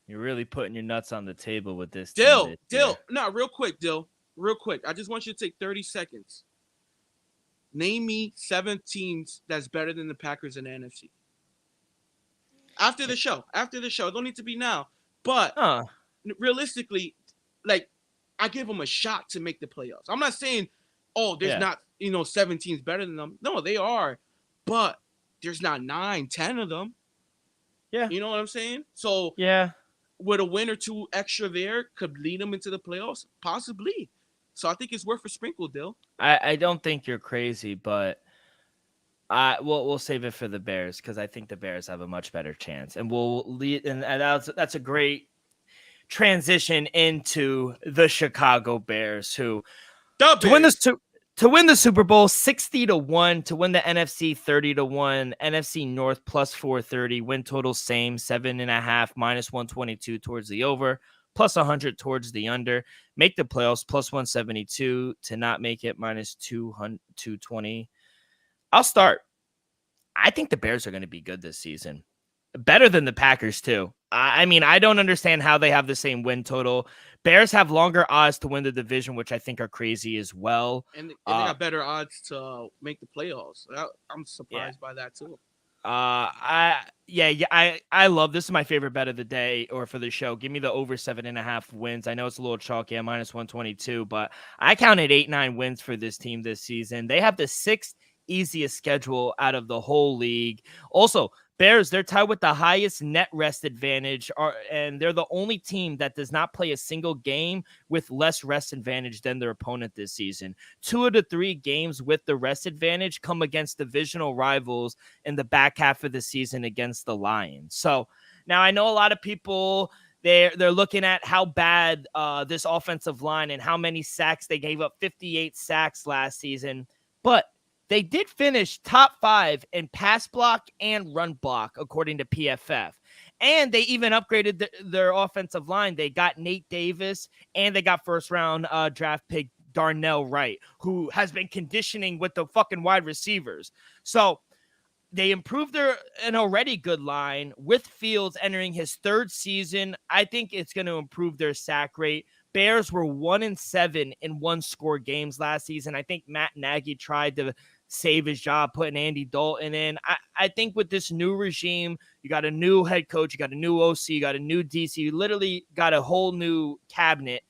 You're really putting your nuts on the table with this. Dill. No, real quick, Dill. Real quick. I just want you to take 30 seconds. Name me 7 teams that's better than the Packers in the NFC. After the show. It don't need to be now. But realistically, like, I give them a shot to make the playoffs. I'm not saying, there's not, 7 teams better than them. No, they are. But there's not 9, 10 of them. Yeah. You know what I'm saying? So yeah, with a win or 2 extra there could lead them into the playoffs? Possibly. So I think it's worth a sprinkle, Dill. I don't think you're crazy, but we'll save it for the Bears, because I think the Bears have a much better chance. And we'll lead, and that's a great transition into the Chicago Bears, who to win the Super Bowl 60-1, to win the NFC 30-1, NFC North plus 430, win total same 7.5 minus 122 towards the over, plus 100 towards the under, make the playoffs plus 172, to not make it minus 220. I'll start. I think the Bears are going to be good this season. Better than the Packers, too. I mean, I don't understand how they have the same win total. Bears have longer odds to win the division, which I think are crazy as well. And they got better odds to make the playoffs. I'm surprised by that, too. I love this. Is my favorite bet of the day or for the show. Give me the over 7.5 wins. I know it's a little chalky at minus 122, but I counted 8, 9 wins for this team this season. They have the 6th easiest schedule out of the whole league. Also, Bears, they're tied with the highest net rest advantage, and they're the only team that does not play a single game with less rest advantage than their opponent this season. 2 of the 3 games with the rest advantage come against divisional rivals in the back half of the season against the Lions. So now I know a lot of people, they're looking at how bad this offensive line and how many sacks they gave up, 58 sacks last season, but they did finish top 5 in pass block and run block, according to PFF. And they even upgraded their offensive line. They got Nate Davis, and they got first-round draft pick Darnell Wright, who has been conditioning with the fucking wide receivers. So they improved an already good line with Fields entering his 3rd season. I think it's going to improve their sack rate. Bears were 1-7 in 1-score games last season. I think Matt Nagy tried to save his job putting Andy Dalton in. I think with this new regime, you got a new head coach, you got a new OC, you got a new DC, you literally got a whole new cabinet.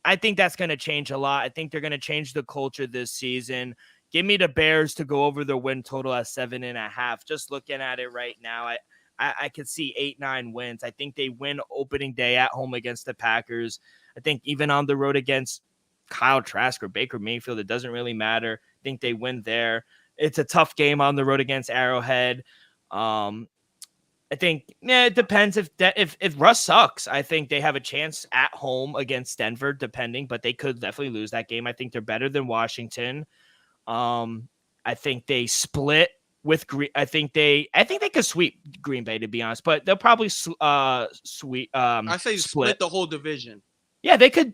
I think that's going to change a lot. I think they're going to change the culture this season. Give me the Bears to go over their win total at 7.5. Just looking at it right now, I could see 8, 9 wins. I think they win opening day at home against the Packers. I think even on the road against Kyle Trask or Baker Mayfield, it doesn't really matter. I think they win there. It's a tough game on the road against Arrowhead. I think it depends if Russ sucks. I think they have a chance at home against Denver, depending, but they could definitely lose that game. I think they're better than Washington. I think they split with Green. I think they could sweep Green Bay, to be honest, but they'll probably sweep. I say split the whole division. Yeah, they could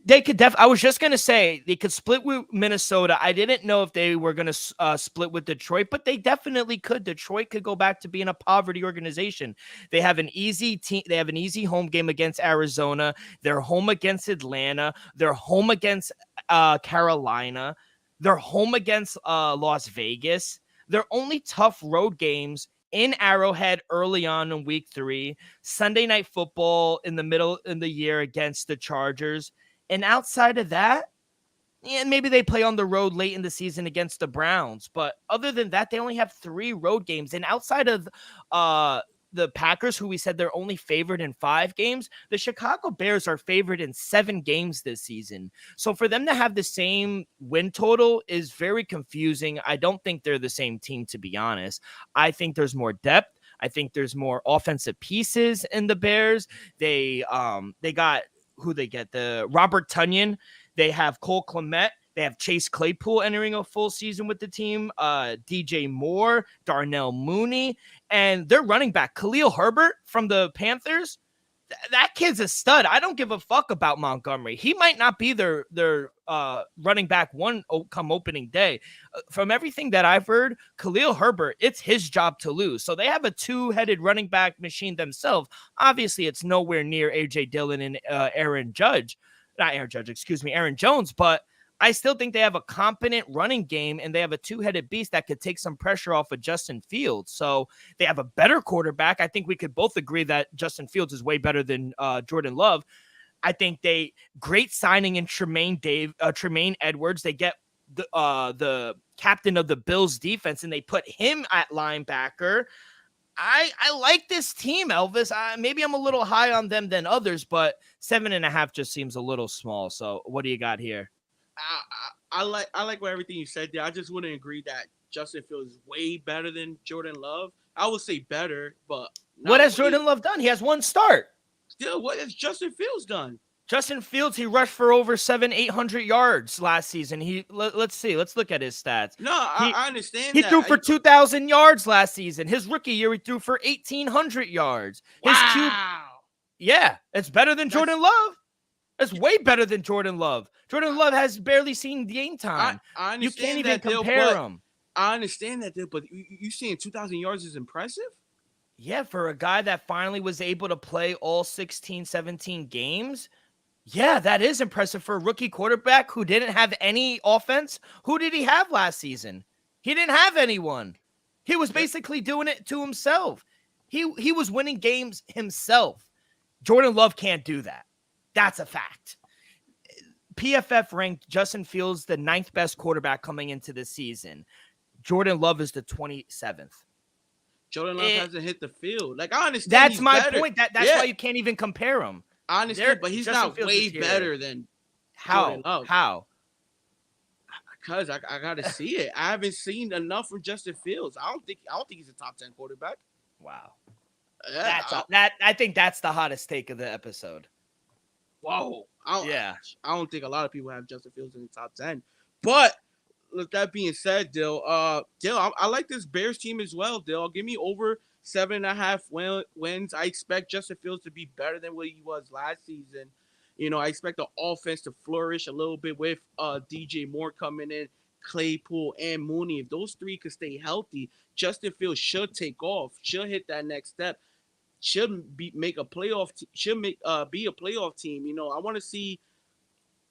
I was just going to say they could split with Minnesota. I didn't know if they were going to split with Detroit, but they definitely could. Detroit could go back to being a poverty organization. They have an easy team. They have an easy home game against Arizona. They're home against Atlanta. They're home against Carolina. They're home against Las Vegas. Their only tough road games in Arrowhead early on in week 3, Sunday Night Football in the middle in the year against the Chargers. And outside of that, yeah, maybe they play on the road late in the season against the Browns. But other than that, they only have 3 road games. And outside of the Packers, who we said they're only favored in 5 games, the Chicago Bears are favored in 7 games this season. So for them to have the same win total is very confusing. I don't think they're the same team, to be honest. I think there's more depth. I think there's more offensive pieces in the Bears. They got who they get, the Robert Tonyan. They have Cole Kmet. They have Chase Claypool entering a full season with the team, DJ Moore, Darnell Mooney, and their running back, Khalil Herbert from the Panthers. That kid's a stud. I don't give a fuck about Montgomery. He might not be their running back one come opening day. From everything that I've heard, Khalil Herbert, it's his job to lose. So they have a 2-headed running back machine themselves. Obviously, it's nowhere near A.J. Dillon and Aaron Jones, but I still think they have a competent running game and they have a 2-headed beast that could take some pressure off of Justin Fields. So they have a better quarterback. I think we could both agree that Justin Fields is way better than Jordan Love. I think great signing in Tremaine Edwards. They get the captain of the Bills defense and they put him at linebacker. I like this team, Elvis. Maybe I'm a little high on them than others, but 7.5 just seems a little small. So what do you got here? I like what everything you said there. I just wouldn't agree that Justin Fields is way better than Jordan Love. I would say better, but what has Jordan Love done? He has 1 start. Still, what has Justin Fields done? Justin Fields, he rushed for over 800 yards last season. Let's look at his stats. No, I understand. He threw for 2,000 yards last season. His rookie year, he threw for 1,800 yards. Wow. Yeah, it's better than Jordan Love. It's way better than Jordan Love. Jordan Love has barely seen game time. I you can't even that compare them. I understand that, but you saying 2,000 yards is impressive? Yeah, for a guy that finally was able to play all 16, 17 games. Yeah, that is impressive for a rookie quarterback who didn't have any offense. Who did he have last season? He didn't have anyone. He was basically doing it to himself. He was winning games himself. Jordan Love can't do that. That's a fact. PFF ranked Justin Fields the 9th best quarterback coming into the season. Jordan Love is the 27th. Jordan Love hasn't hit the field. Like, I understand. That's my point. That's why you can't even compare him. I understand, but he's not way better than Jordan Love. How? Because I gotta see it. I haven't seen enough from Justin Fields. I don't think he's a top 10 quarterback. Wow. Yeah, I think that's the hottest take of the episode. Whoa. I don't think a lot of people have Justin Fields in the top 10. But with that being said, Dill, I like this Bears team as well, Dill. Give me over 7.5 wins. I expect Justin Fields to be better than what he was last season. You know, I expect the offense to flourish a little bit with DJ Moore coming in, Claypool, and Mooney. If those 3 could stay healthy, Justin Fields should take off, should hit that next step, should be a playoff team. You know, I want to see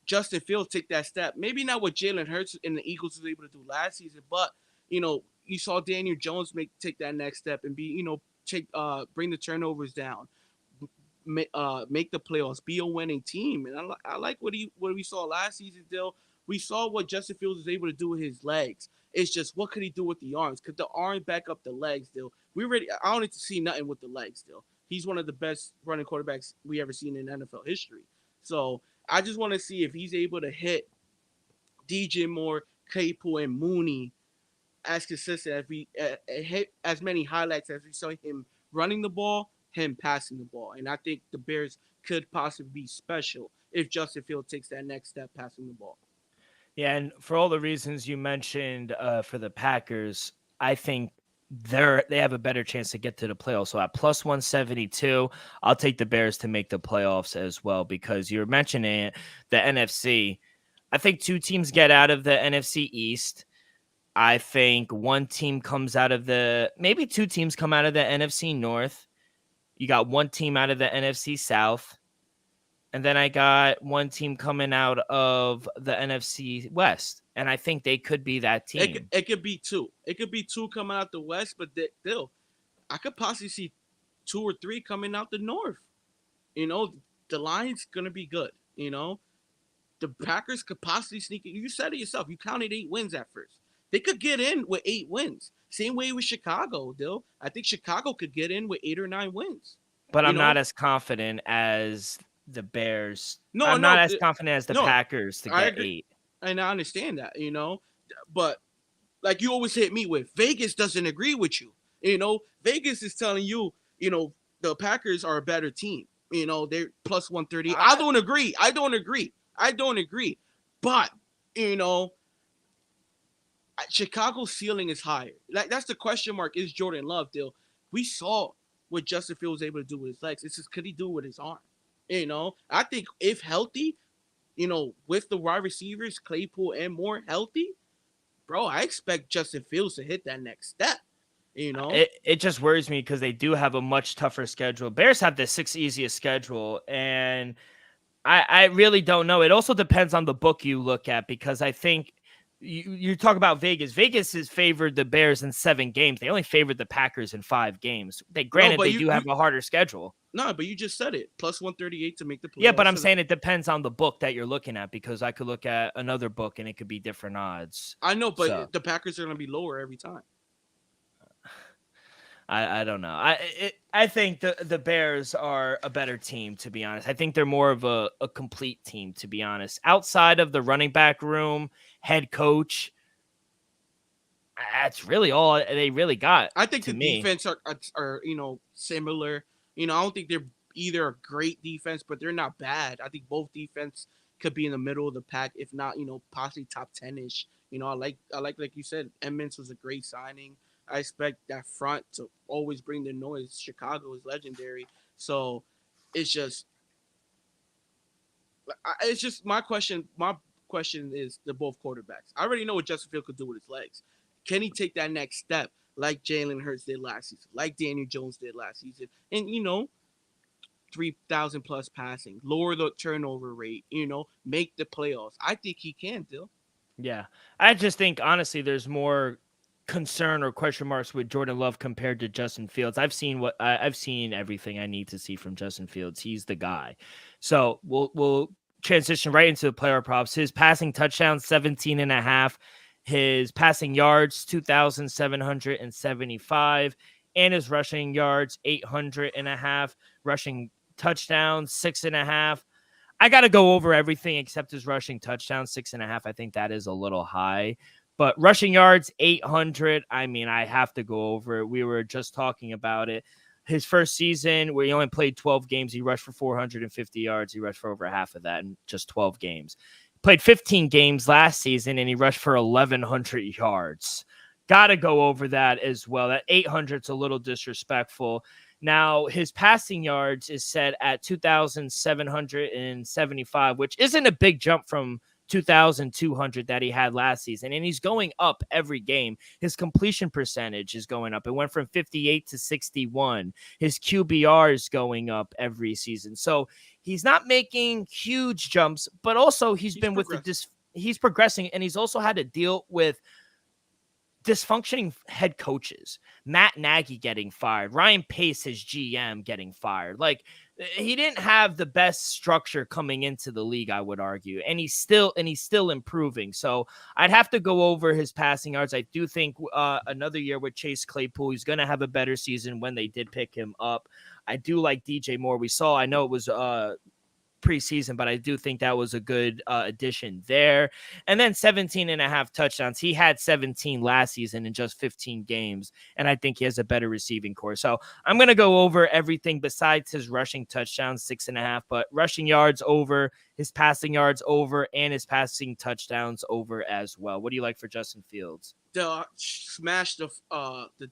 Justin Fields take that step. Maybe not what Jalen Hurts and the Eagles was able to do last season, but you know, you saw Daniel Jones take that next step and bring the turnovers down, make the playoffs, be a winning team. And I like what we saw last season, Dill. We saw what Justin Fields was able to do with his legs. It's just, what could he do with the arms? Could the arm back up the legs, Dill? I don't need to see nothing with the legs, Dill. He's one of the best running quarterbacks we ever seen in NFL history. So I just want to see if he's able to hit DJ Moore, Claypool, and Mooney as consistent as we hit as many highlights as we saw him running the ball, him passing the ball. And I think the Bears could possibly be special if Justin Fields takes that next step passing the ball. Yeah, and for all the reasons you mentioned for the Packers, I think they have a better chance to get to the playoffs. So at plus 172, I'll take the Bears to make the playoffs as well, because you're mentioning the NFC. I think two teams get out of the NFC East. I think one team comes out of maybe two teams come out of the NFC North. You got one team out of the NFC South. And then I got one team coming out of the NFC West. And I think they could be that team. It could be two. It could be two coming out the West, but still, I could possibly see 2 or 3 coming out the North. The line's going to be good. The Packers could possibly sneak in. You said it yourself. You counted 8 wins at first. They could get in with 8 wins. Same way with Chicago, Dill. I think Chicago could get in with 8 or 9 wins. But I'm not as confident as the Bears. I'm not as confident as the Packers to get 8. And I understand that, but like you always hit me with, Vegas doesn't agree with you. Vegas is telling you, the Packers are a better team. They're plus 130. I don't agree. But, Chicago's ceiling is higher. Like, that's the question mark. Is Jordan Love, Dill? We saw what Justin Fields was able to do with his legs. It's just, could he do it with his arm? I think if healthy, with the wide receivers, Claypool and Moore healthy, bro, I expect Justin Fields to hit that next step. It just worries me because they do have a much tougher schedule. Bears have the 6th easiest schedule, and I really don't know. It also depends on the book you look at, because I think you talk about Vegas. Vegas has favored the Bears in 7 games. They only favored the Packers in 5 games. They do have a harder schedule. No, but you just said it. Plus 138 to make the playoffs. Yeah, but I'm saying it depends on the book that you're looking at, because I could look at another book and it could be different odds. I know, but the Packers are going to be lower every time. I don't know. I think the Bears are a better team, to be honest. I think they're more of a complete team, to be honest. Outside of the running back room, head coach, that's really all they really got. I think the defense are similar. I don't think they're either a great defense, but they're not bad. I think both defense could be in the middle of the pack, if not, possibly top 10-ish. I like you said, Edmonds was a great signing. I expect that front to always bring the noise. Chicago is legendary. So it's just my question. My question is the both quarterbacks. I already know what Justin Fields could do with his legs. Can he take that next step like Jalen Hurts did last season, like Daniel Jones did last season? And, 3,000 plus passing, lower the turnover rate, make the playoffs. I think he can, Dill. Yeah. I just think, honestly, there's more concern or question marks with Jordan Love compared to Justin Fields. I've seen everything I need to see from Justin Fields. He's the guy. So we'll transition right into the player props. His passing touchdowns, 17.5. His passing yards, 2,775. And his rushing yards, 800.5. Rushing touchdowns, 6.5. I got to go over everything except his rushing touchdowns, 6.5. I think that is a little high. But rushing yards, 800. I mean, I have to go over it. We were just talking about it. His first season, where he only played 12 games, he rushed for 450 yards. He rushed for over half of that in just 12 games. Played 15 games last season, and he rushed for 1,100 yards. Got to go over that as well. That 800 is a little disrespectful. Now, his passing yards is set at 2,775, which isn't a big jump from 2,200 that he had last season, and he's going up every game. His completion percentage is going up. It went from 58 to 61. His QBR is going up every season. So he's not making huge jumps, but also he's been he's progressing, and he's also had to deal with dysfunctioning head coaches. Matt Nagy getting fired, Ryan Pace, his GM, getting fired. Like, he didn't have the best structure coming into the league, I would argue, and he's still improving. So I'd have to go over his passing yards. I do think another year with Chase Claypool, he's going to have a better season when they did pick him up. I do like DJ Moore. I know it was preseason, but I do think that was a good addition there. And then 17.5 touchdowns. He had 17 last season in just 15 games, and I think he has a better receiving core. So I'm going to go over everything besides his rushing touchdowns, 6.5, but rushing yards over, his passing yards over and his passing touchdowns over as well. What do you like for Justin Fields? Smash the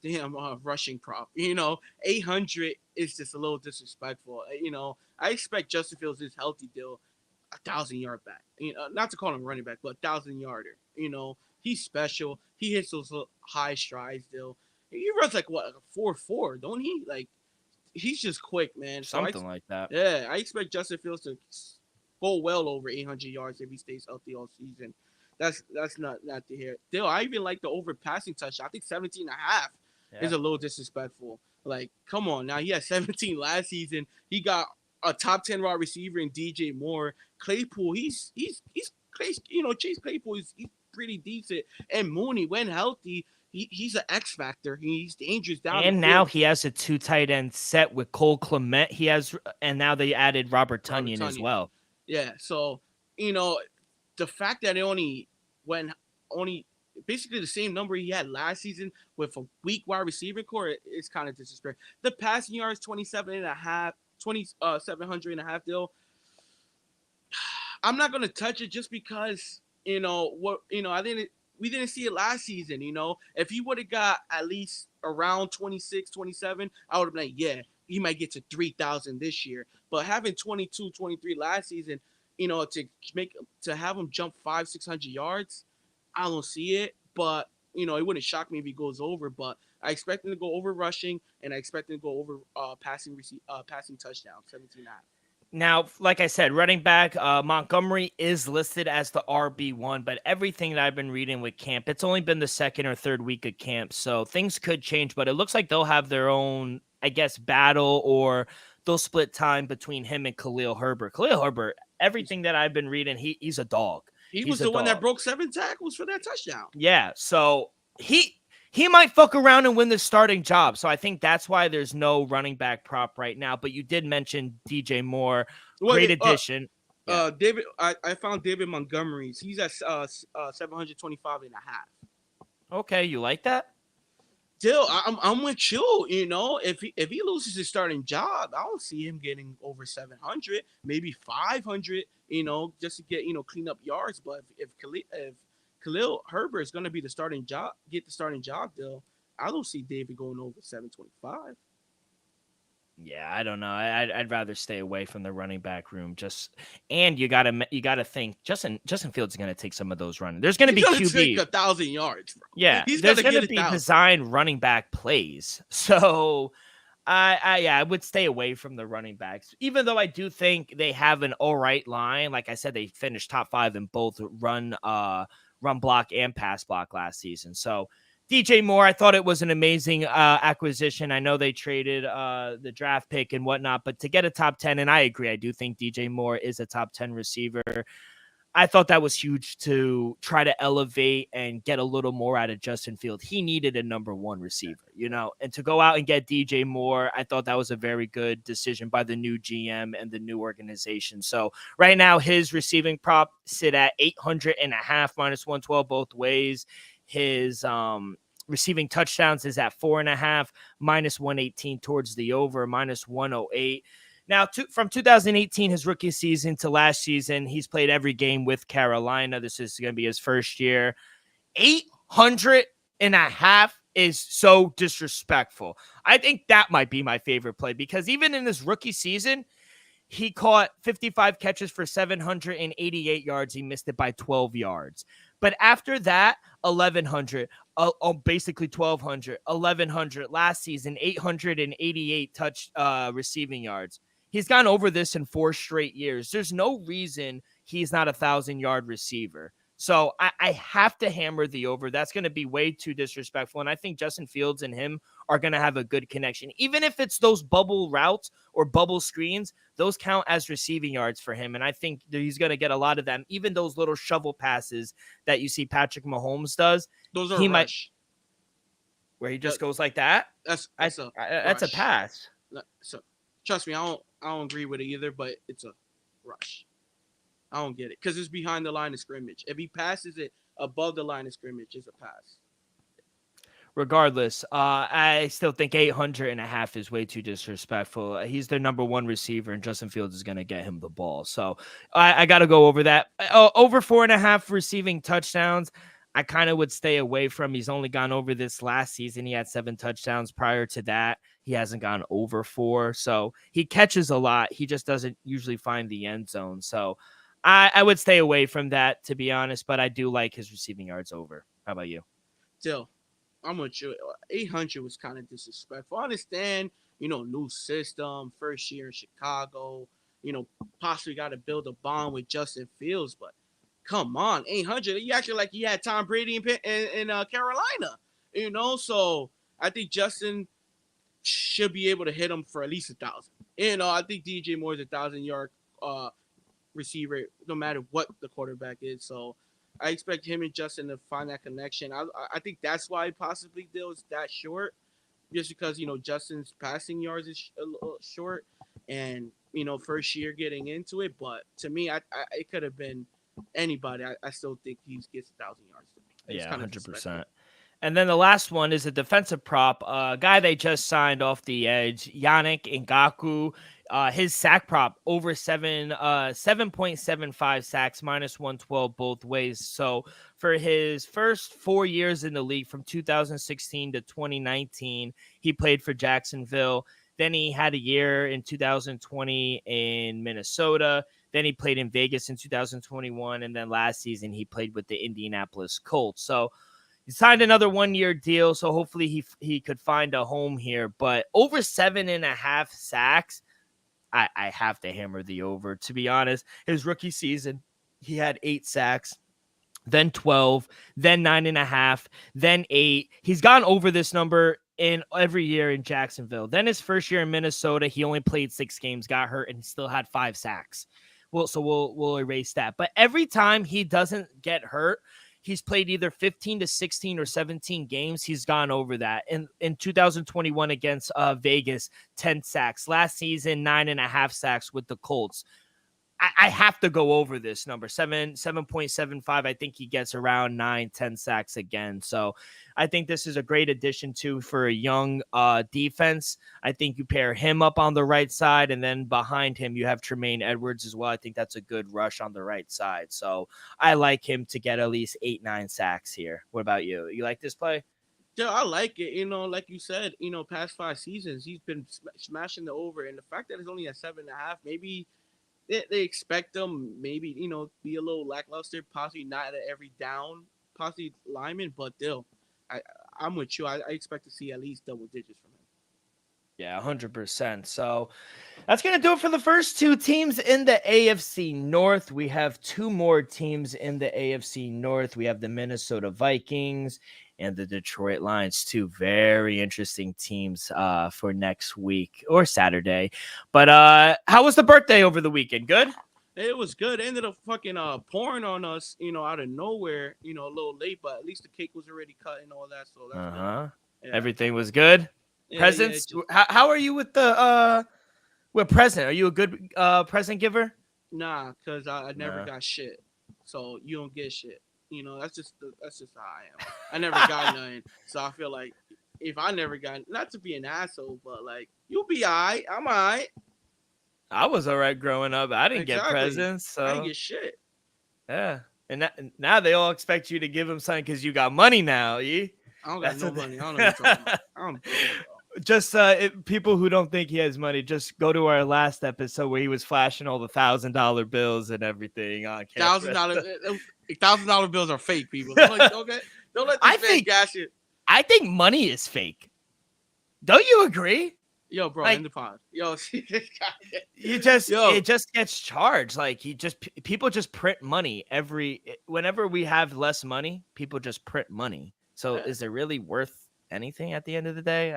damn rushing prop. 800 is just a little disrespectful. I expect Justin Fields is healthy, deal 1,000-yard back. Not to call him running back, but 1,000-yarder. He's special. He hits those high strides, deal. He runs like what, 4.4, don't he? Like, he's just quick, man. Something like that. Yeah, I expect Justin Fields to go well over 800 yards if he stays healthy all season. That's not to hear. Still, I even like the over passing touchdown. I think 17 and a half is a little disrespectful. Like, come on now. He had 17 last season. He got a top 10 wide receiver in DJ Moore. Claypool, he's Chase Claypool is he's pretty decent. And Mooney, when healthy, he's an X factor. He's dangerous down. And now he has a 2 tight end set with Cole Clement. And now they added Robert Tonyan as well. Yeah, so the fact that it only basically the same number he had last season with a weak wide receiver core is kind of disrespectful. The passing yards 700 and a half deal. I'm not gonna touch it just because we didn't see it last season. If he would have got at least around 26, 27, I would have been like, yeah, he might get to 3,000 this year. But having 22, 23 last season, to have him jump 500-600 yards, I don't see it. But it wouldn't shock me if he goes over. But I expect him to go over rushing, and I expect him to go over passing touchdown, 17.5. Now, like I said, running back Montgomery is listed as the RB1, but everything that I've been reading with camp, it's only been the second or third week of camp, so things could change, but it looks like they'll have their own, I guess, battle, or they'll split time between him and Khalil Herbert. Khalil Herbert, everything that I've been reading, he's a dog. He was the one that broke 7 tackles for that touchdown. Yeah, so he might fuck around and win the starting job. So I think that's why there's no running back prop right now. But you did mention DJ Moore. Great addition. David, I found David Montgomery's. He's at 725 and a half. Okay, you like that? Still, I'm with you. If he loses his starting job, I don't see him getting over 700, maybe 500. Just to get clean up yards. But if Khalil Herbert is going to be the starting job, deal, I don't see David going over 725. Yeah, I don't know. I'd rather stay away from the running back room. And you gotta think Justin Fields is going to take some of those running. There's going to be QB take 1,000 yards. Bro. Yeah, there's going to be designed running back plays. So I would stay away from the running backs, even though I do think they have an all right line. Like I said, they finished top 5 in both run block and pass block last season. So DJ Moore, I thought it was an amazing acquisition. I know they traded the draft pick and whatnot, but to get a top 10, and I agree, I do think DJ Moore is a top 10 receiver. I thought that was huge to try to elevate and get a little more out of Justin Fields. He needed a number 1 receiver, and to go out and get DJ Moore, I thought that was a very good decision by the new GM and the new organization. So right now, his receiving prop sit at 800 and a half, minus 112 both ways. His receiving touchdowns is at 4.5, minus 118 towards the over, minus 108. Now, from 2018, his rookie season to last season, he's played every game with Carolina. This is going to be his first year. 800 and a half is so disrespectful. I think that might be my favorite play because even in his rookie season, he caught 55 catches for 788 yards. He missed it by 12 yards. But after that, 1,100, basically 1,200, 1,100. Last season, 888 receiving yards. He's gone over this in 4 straight years. There's no reason he's not a 1,000-yard receiver. So I have to hammer the over. That's going to be way too disrespectful. And I think Justin Fields and him are going to have a good connection. Even if it's those bubble routes or bubble screens, those count as receiving yards for him. And I think that he's going to get a lot of them. Even those little shovel passes that you see Patrick Mahomes does. Those are rush. Where he just goes like that? That's a pass. So trust me, I don't agree with it either, but it's a rush. I don't get it because it's behind the line of scrimmage. If he passes it above the line of scrimmage, it's a pass. regardless, I still think 800.5 is way too disrespectful. He's their number one receiver, and Justin Fields is going to get him the ball. So I got to go over that. Over 4.5 receiving touchdowns, I kind of would stay away from. He's only gone over this last season. He had 7 touchdowns. Prior to that, he hasn't gone over 4. So he catches a lot. He just doesn't usually find the end zone. So I would stay away from that, to be honest, but I do like his receiving yards over. How about you? Still, I'm with you. 800 was kind of disrespectful. I understand, new system, first year in Chicago, possibly got to build a bond with Justin Fields, but come on, 800. You acted like you had Tom Brady in Carolina, So I think Justin should be able to hit him for at least 1,000. I think DJ Moore is 1,000-yard receiver, no matter what the quarterback is. So I expect him and Justin to find that connection. I think that's why possibly Dill's that short, just because Justin's passing yards is a little short, and first year getting into it. But to me, it could have been anybody. I still think he gets 1,000 yards. Yeah, 100%. And then the last one is a defensive prop, guy they just signed off the edge, Yannick Ngakoue. His sack prop over 7.75 sacks, -112 both ways. So for his first 4 years in the league, from 2016 to 2019, he played for Jacksonville. Then he had a year in 2020 in Minnesota. Then he played in Vegas in 2021. And then last season, he played with the Indianapolis Colts. So he signed another 1-year deal. So hopefully he could find a home here. But over 7.5 sacks, I have to hammer the over, to be honest. His rookie season, he had 8 sacks, then 12, then 9.5, then 8. He's gone over this number in every year in Jacksonville. Then his first year in Minnesota, he only played 6 games, got hurt, and still had 5 sacks. We'll erase that. But every time he doesn't get hurt, he's played either 15 to 16 or 17 games. He's gone over that. In 2021 against Vegas, 10 sacks. Last season, 9.5 sacks with the Colts. I have to go over this number, 7.75. I think he gets around 9-10 sacks again. So I think this is a great addition too for a young defense. I think you pair him up on the right side, and then behind him you have Tremaine Edwards as well. I think that's a good rush on the right side. So I like him to get at least 8-9 sacks here. What about you? You like this play? Yeah, I like it. Like you said, past 5 seasons, he's been smashing the over. And the fact that it's only at 7.5, maybe they expect them, maybe, be a little lackluster, possibly not at every down, possibly lineman, but still, I'm with you. I expect to see at least double digits from him. Yeah, 100%. So that's going to do it for the first 2 teams in the AFC North. We have 2 more teams in the AFC North. We have the Minnesota Vikings and the Detroit Lions, 2 very interesting teams for next week or Saturday. But how was the birthday over the weekend? Good? It was good. It ended up fucking pouring on us, out of nowhere, a little late, but at least the cake was already cut and all that. So that's good. Yeah. Everything was good? Yeah, presents? yeah, how are you with the present? Are you a good present giver? Nah, because I never got shit. So you don't get shit. That's just how I am. I never got nothing. So I feel like if I never got, not to be an asshole, but like, you'll be all right. I'm all right. I was all right growing up. I didn't get presents. So. I didn't get shit. Yeah. And now they all expect you to give them something because you got money now. I don't got no money. I don't know what you're talking about. I'm broke, bro. Just people who don't think he has money, just go to our last episode where he was flashing all the $1,000 bills and everything on camera. $1,000 bills are fake, people. Don't let this fake gas you. I think money is fake. Don't you agree? Yo, bro, in the pod. Yo, it just gets charged. Like people just print money whenever we have less money, people just print money. So is it really worth anything at the end of the day?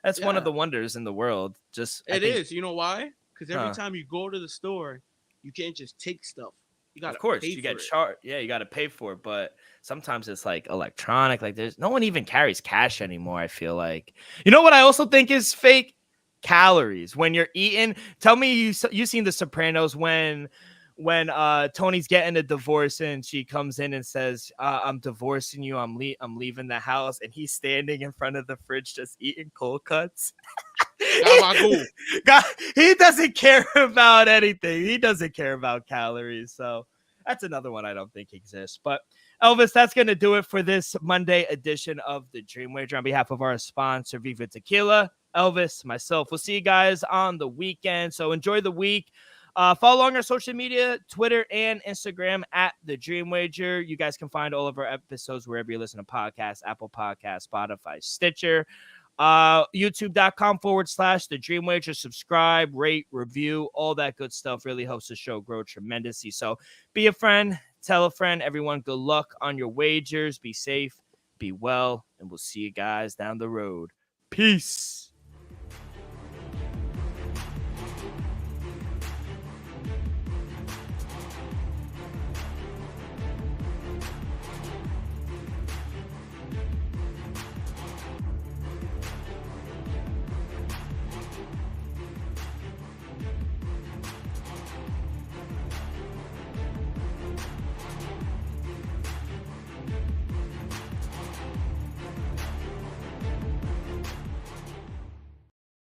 That's one of the wonders in the world. It is. You know why? Because every time you go to the store, you can't just take stuff. You got, of course, you get charged. Yeah, you got to pay for it. But sometimes it's like electronic. Like there's no one even carries cash anymore. I feel like. You know what I also think is fake? Calories when you're eating. Tell me you seen The Sopranos when when Tony's getting a divorce and she comes in and says, I'm divorcing you. I'm leaving the house. And he's standing in front of the fridge just eating cold cuts. God, he doesn't care about anything. He doesn't care about calories. So that's another one I don't think exists. But Elvis, that's going to do it for this Monday edition of the Dream Wager. On behalf of our sponsor, Viva Tequila, Elvis, myself, we'll see you guys on the weekend. So enjoy the week. Follow along our social media, Twitter and Instagram at The Dream Wager. You guys can find all of our episodes wherever you listen to podcasts, Apple Podcasts, Spotify, Stitcher, youtube.com/The Dream Wager. Subscribe, rate, review, all that good stuff really helps the show grow tremendously. So be a friend, tell a friend, everyone. Good luck on your wagers. Be safe, be well, and we'll see you guys down the road. Peace.